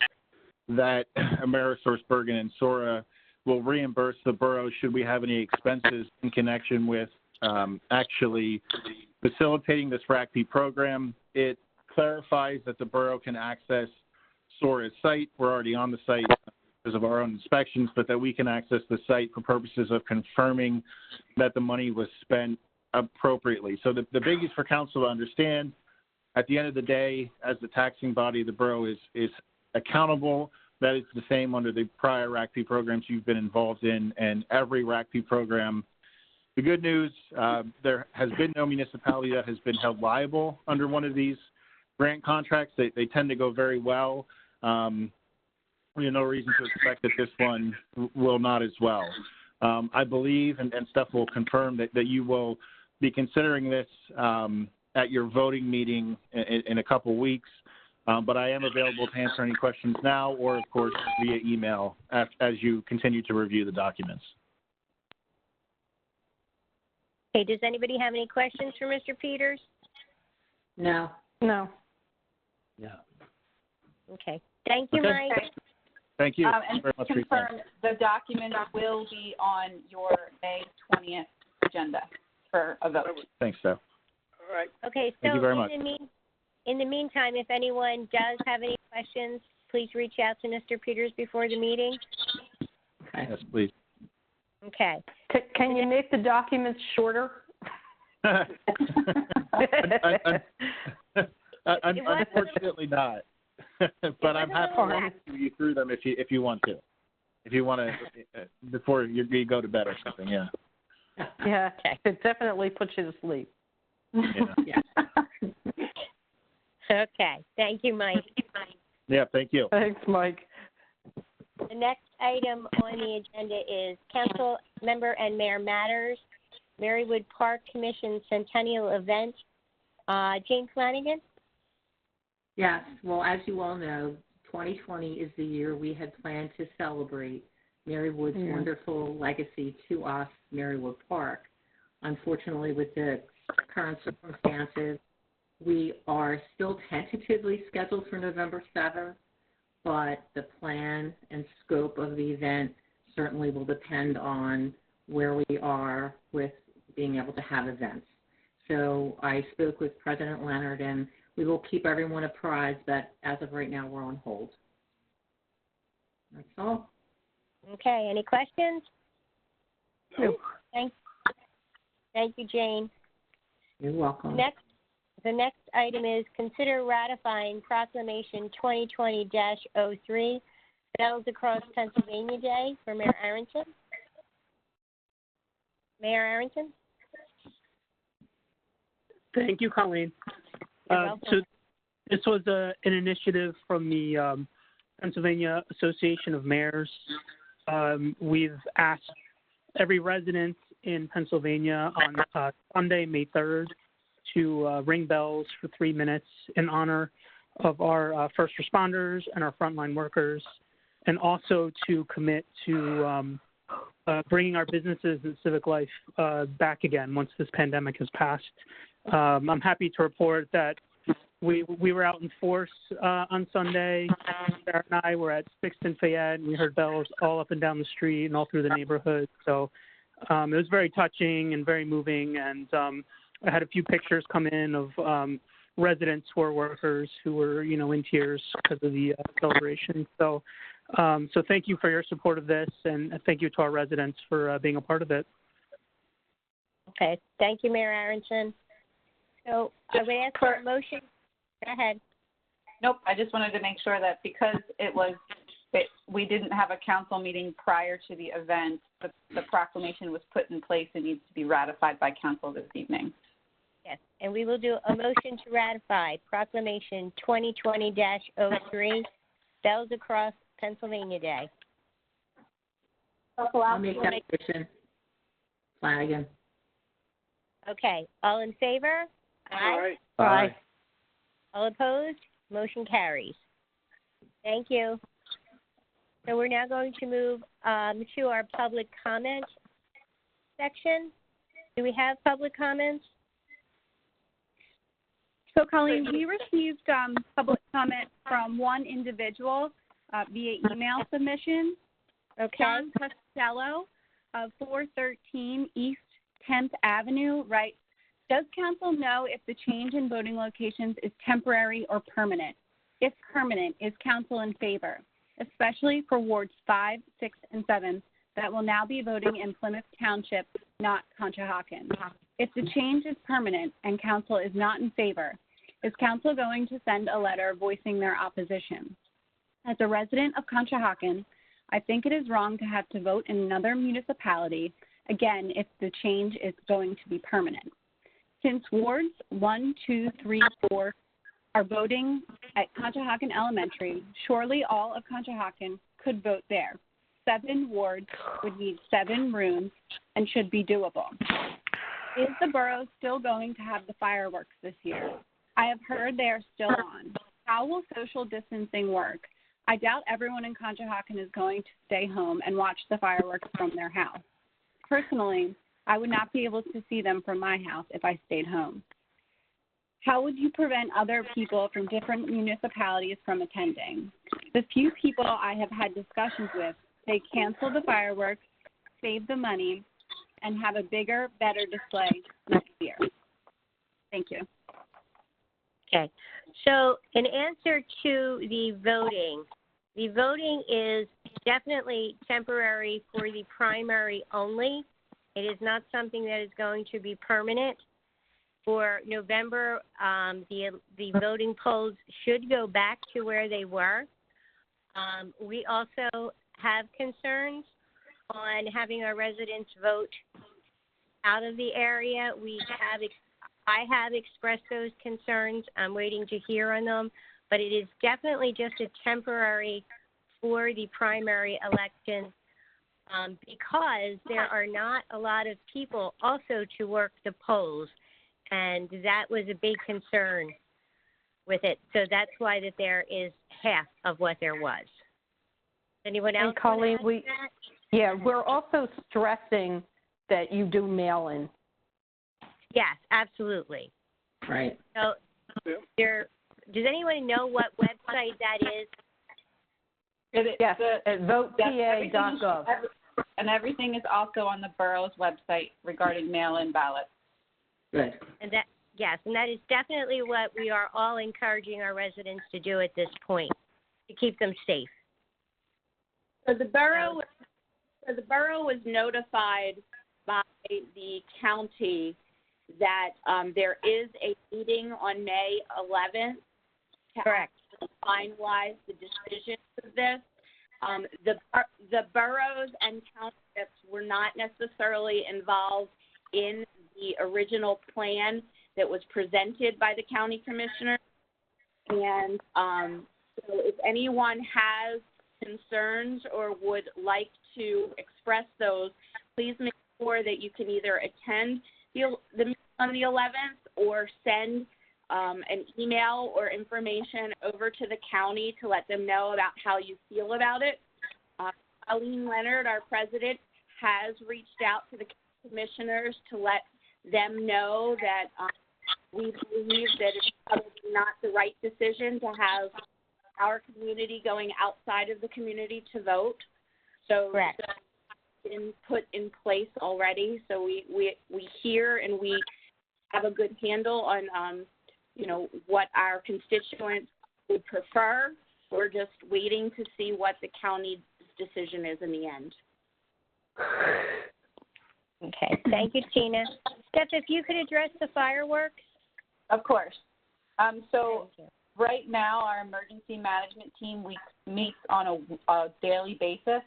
that AmerisourceBergen and SORA will reimburse the borough should we have any expenses in connection with actually facilitating this RACP program. It clarifies that the borough can access SORA's site. We're already on the site because of our own inspections, but that we can access the site for purposes of confirming that the money was spent appropriately. So the biggies for council to understand, at the end of the day, as the taxing body, the borough is accountable. That is the same under the prior RACP programs you've been involved in, and every RACP program. The good news, there has been no municipality that has been held liable under one of these grant contracts. They tend to go very well. We have no reason to expect that this one will not as well. I believe, and Steph will confirm, that you will be considering this at your voting meeting in a couple weeks. But I am available to answer any questions now or, of course, via email as you continue to review the documents. Okay, does anybody have any questions for Mr. Peters? No. No. No. Okay. Thank you, Okay. Mike. Thank you And very much for your time. confirm, the document will be on your May 20th agenda for a vote. Thanks, Steph. All right. Okay, so Thank you very much. In the meantime, if anyone does have any questions, please reach out to Mr. Peters before the meeting. Okay. Yes, please. Okay. Can you make the documents shorter? Unfortunately not. But I'm happy to walk you through them if you want to. If you want to, before you go to bed or something, yeah. Yeah, it definitely puts you to sleep. Yeah. Okay. Thank you, Mike. Yeah, thank you. Thanks, Mike. The next item on the agenda is Council Member and Mayor Matters, Marywood Park Commission Centennial Event. Jane Flanagan? Yes. Well, as you all know, 2020 is the year we had planned to celebrate Marywood's wonderful legacy to us, Marywood Park. Unfortunately, with the current circumstances, we are still tentatively scheduled for November 7th, but the plan and scope of the event certainly will depend on where we are with being able to have events. So I spoke with President Leonard, and we will keep everyone apprised that as of right now, we're on hold. That's all. Okay. Any questions? No. Thank you, Jane. You're welcome. The next item is consider ratifying Proclamation 2020-03, Bells Across Pennsylvania Day for Mayor Aronson. Mayor Aronson? Thank you, Colleen. So this was an initiative from the Pennsylvania Association of Mayors. We've asked every resident in Pennsylvania on Sunday, May 3rd, to ring bells for 3 minutes in honor of our first responders and our frontline workers, and also to commit to bringing our businesses and civic life back again once this pandemic has passed. I'm happy to report that we were out in force on Sunday. Sarah and I were at 6th and Fayette, and we heard bells all up and down the street and all through the neighborhood. So it was very touching and very moving, and I had a few pictures come in of residents who are workers who were, in tears because of the celebration. So thank you for your support of this, and thank you to our residents for being a part of it. Okay. Thank you, Mayor Aronson. So I would ask for a motion. Go ahead. Nope, I just wanted to make sure that because we didn't have a council meeting prior to the event, the proclamation was put in place and needs to be ratified by council this evening. Yes, and we will do a motion to ratify Proclamation 2020-03, Bells Across Pennsylvania Day. I'll make that motion. Flanagan. Okay, all in favor? Aye. Aye. All opposed? Motion carries. Thank you. So we're now going to move to our public comment section. Do we have public comments? So, Colleen, we received public comment from one individual via email submission. Okay. John Costello of 413 East 10th Avenue writes, does council know if the change in voting locations is temporary or permanent? If permanent, is council in favor, especially for wards 5, 6, and 7 that will now be voting in Plymouth Township, not Conshohocken? If the change is permanent and council is not in favor, is council going to send a letter voicing their opposition? As a resident of Conshohocken, I think it is wrong to have to vote in another municipality, again, if the change is going to be permanent. Since wards 1, 2, 3, 4 are voting at Conshohocken Elementary, surely all of Conshohocken could vote there. 7 wards would need 7 rooms and should be doable. Is the borough still going to have the fireworks this year? I have heard they are still on. How will social distancing work? I doubt everyone in Conshohocken is going to stay home and watch the fireworks from their house. Personally, I would not be able to see them from my house if I stayed home. How would you prevent other people from different municipalities from attending? The few people I have had discussions with say cancel the fireworks, save the money, and have a bigger, better display next year. Thank you. Okay. So in answer to the voting is definitely temporary for the primary only. It is not something that is going to be permanent. For November, the voting polls should go back to where they were. We also have concerns on having our residents vote out of the area. I have expressed those concerns. I'm waiting to hear on them, but it is definitely just a temporary for the primary election because there are not a lot of people also to work the polls, and that was a big concern with it. So that's why that there is half of what there was. Anyone else? And Colleen, we're also stressing that you do mail-in. Yes, absolutely. Right. So, does anyone know what website that is? Yes, at votepa.gov. and everything is also on the borough's website regarding mail-in ballots. Good. And that is definitely what we are all encouraging our residents to do at this point to keep them safe. So the borough was notified by the county that there is a meeting on May 11th Correct. to finalize the decision of this. The boroughs and townships were not necessarily involved in the original plan that was presented by the county commissioner. And so if anyone has concerns or would like to express those, please make sure that you can either attend the meeting on the 11th or send an email or information over to the county to let them know about how you feel about it. Eileen Leonard, our president, has reached out to the commissioners to let them know that we believe that it's probably not the right decision to have our community going outside of the community to vote. So correct. Been put in place already. So we hear and we have a good handle on what our constituents would prefer. We're just waiting to see what the county's decision is in the end. Okay. Thank you, Tina. Steph, if you could address the fireworks. Of course. So right now, our emergency management team meets on a daily basis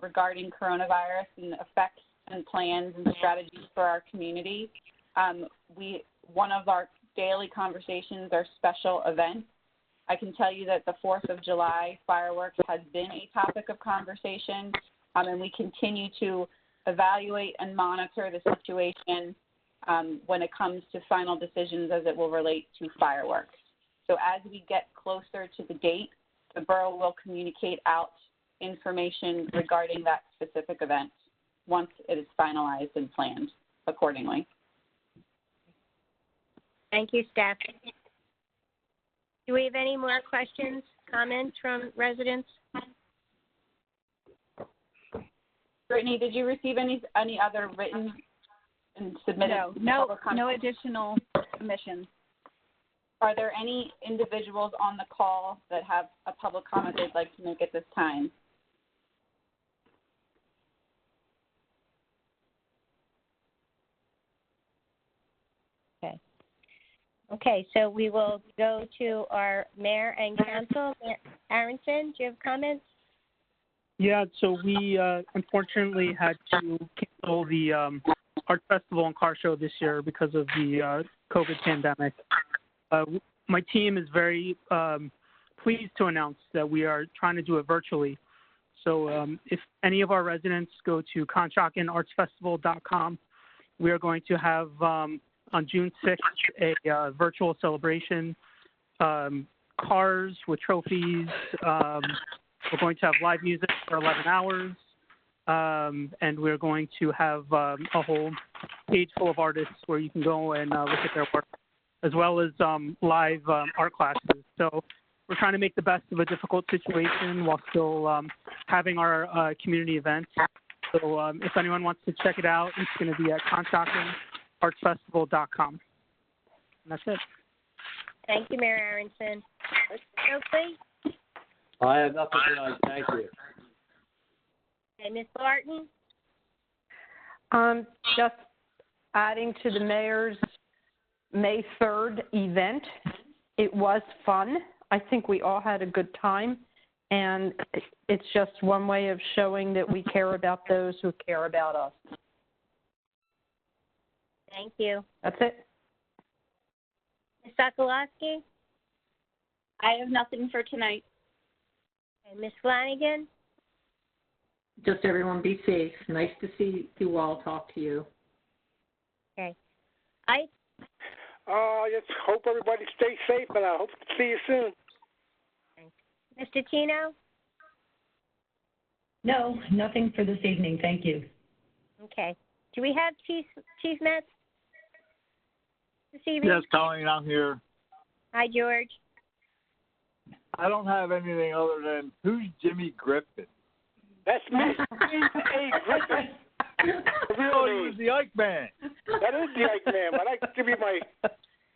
regarding coronavirus and effects and plans and strategies for our community. One of our daily conversations are special events. I can tell you that the 4th of July fireworks has been a topic of conversation, and we continue to evaluate and monitor the situation when it comes to final decisions as it will relate to fireworks. So as we get closer to the date, the borough will communicate out information regarding that specific event once it is finalized and planned accordingly. Thank you, staff. Do we have any more questions, comments from residents? Brittany, did you receive any other written and submitted? No additional submissions. Are there any individuals on the call that have a public comment they'd like to make at this time? Okay, so we will go to our mayor and council. Mayor Aronson, do you have comments? Yeah, so we unfortunately had to cancel the art festival and car show this year because of the COVID pandemic. My team is very pleased to announce that we are trying to do it virtually. So if any of our residents go to ConshockenArtsFestival.com, we are going to have on June 6th a virtual celebration, cars with trophies. We're going to have live music for 11 hours, and we're going to have a whole page full of artists where you can go and look at their work, as well as live art classes. So we're trying to make the best of a difficult situation while still having our community event. So if anyone wants to check it out, it's going to be at ConshockenArtsFestival.com. And that's it. Thank you, Mayor Aronson. Stokely? I have nothing tonight. Thank you. Okay, Ms. Barton? Just adding to the mayor's May 3rd event. It was fun. I think we all had a good time, and it's just one way of showing that we care about those who care about us. Thank you. That's it. Ms. Sokolowski? I have nothing for tonight. Okay, Ms. Flanagan? Just everyone be safe. Nice to see you all, talk to you. Okay. Just hope everybody stays safe, and I hope to see you soon. Mr. Tino? No, nothing for this evening. Thank you. Okay. Do we have Chief Metz this evening? Yes, Colleen, I'm here. Hi, George. I don't have anything other than, who's Jimmy Griffin? That's me. Hey, Griffin. Oh, he was the Ike Man. That is the Ike Man, but I give you my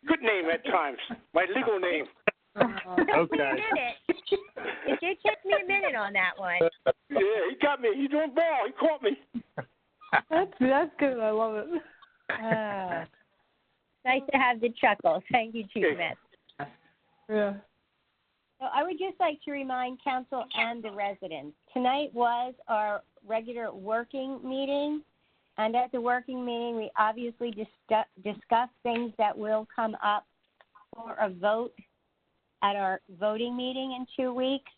good name at times, my legal name. Okay. It did take me a minute on that one. Yeah, he got me. He's doing ball. He caught me. That's good. I love it. Nice to have the chuckle. Thank you, Chief Metz. Yeah. So I would just like to remind council and the residents, tonight was our regular working meeting, and at the working meeting, we obviously discussed things that will come up for a vote at our voting meeting in 2 weeks.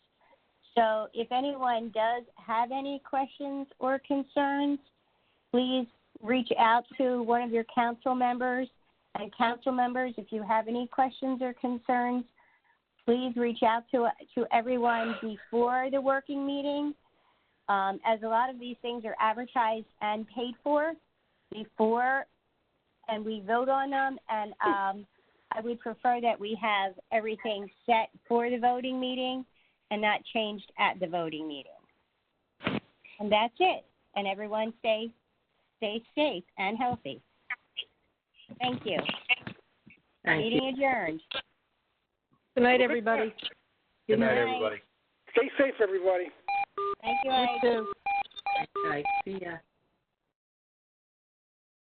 So if anyone does have any questions or concerns, please reach out to one of your council members. And council members, if you have any questions or concerns, please reach out to everyone before the working meeting, as a lot of these things are advertised and paid for before, and we vote on them. And I would prefer that we have everything set for the voting meeting and not changed at the voting meeting. And that's it. And everyone stay safe and healthy. Thank you. Meeting adjourned. Good night, everybody. Good night, everybody. Stay safe, everybody. Thank you, You too. All right, see ya.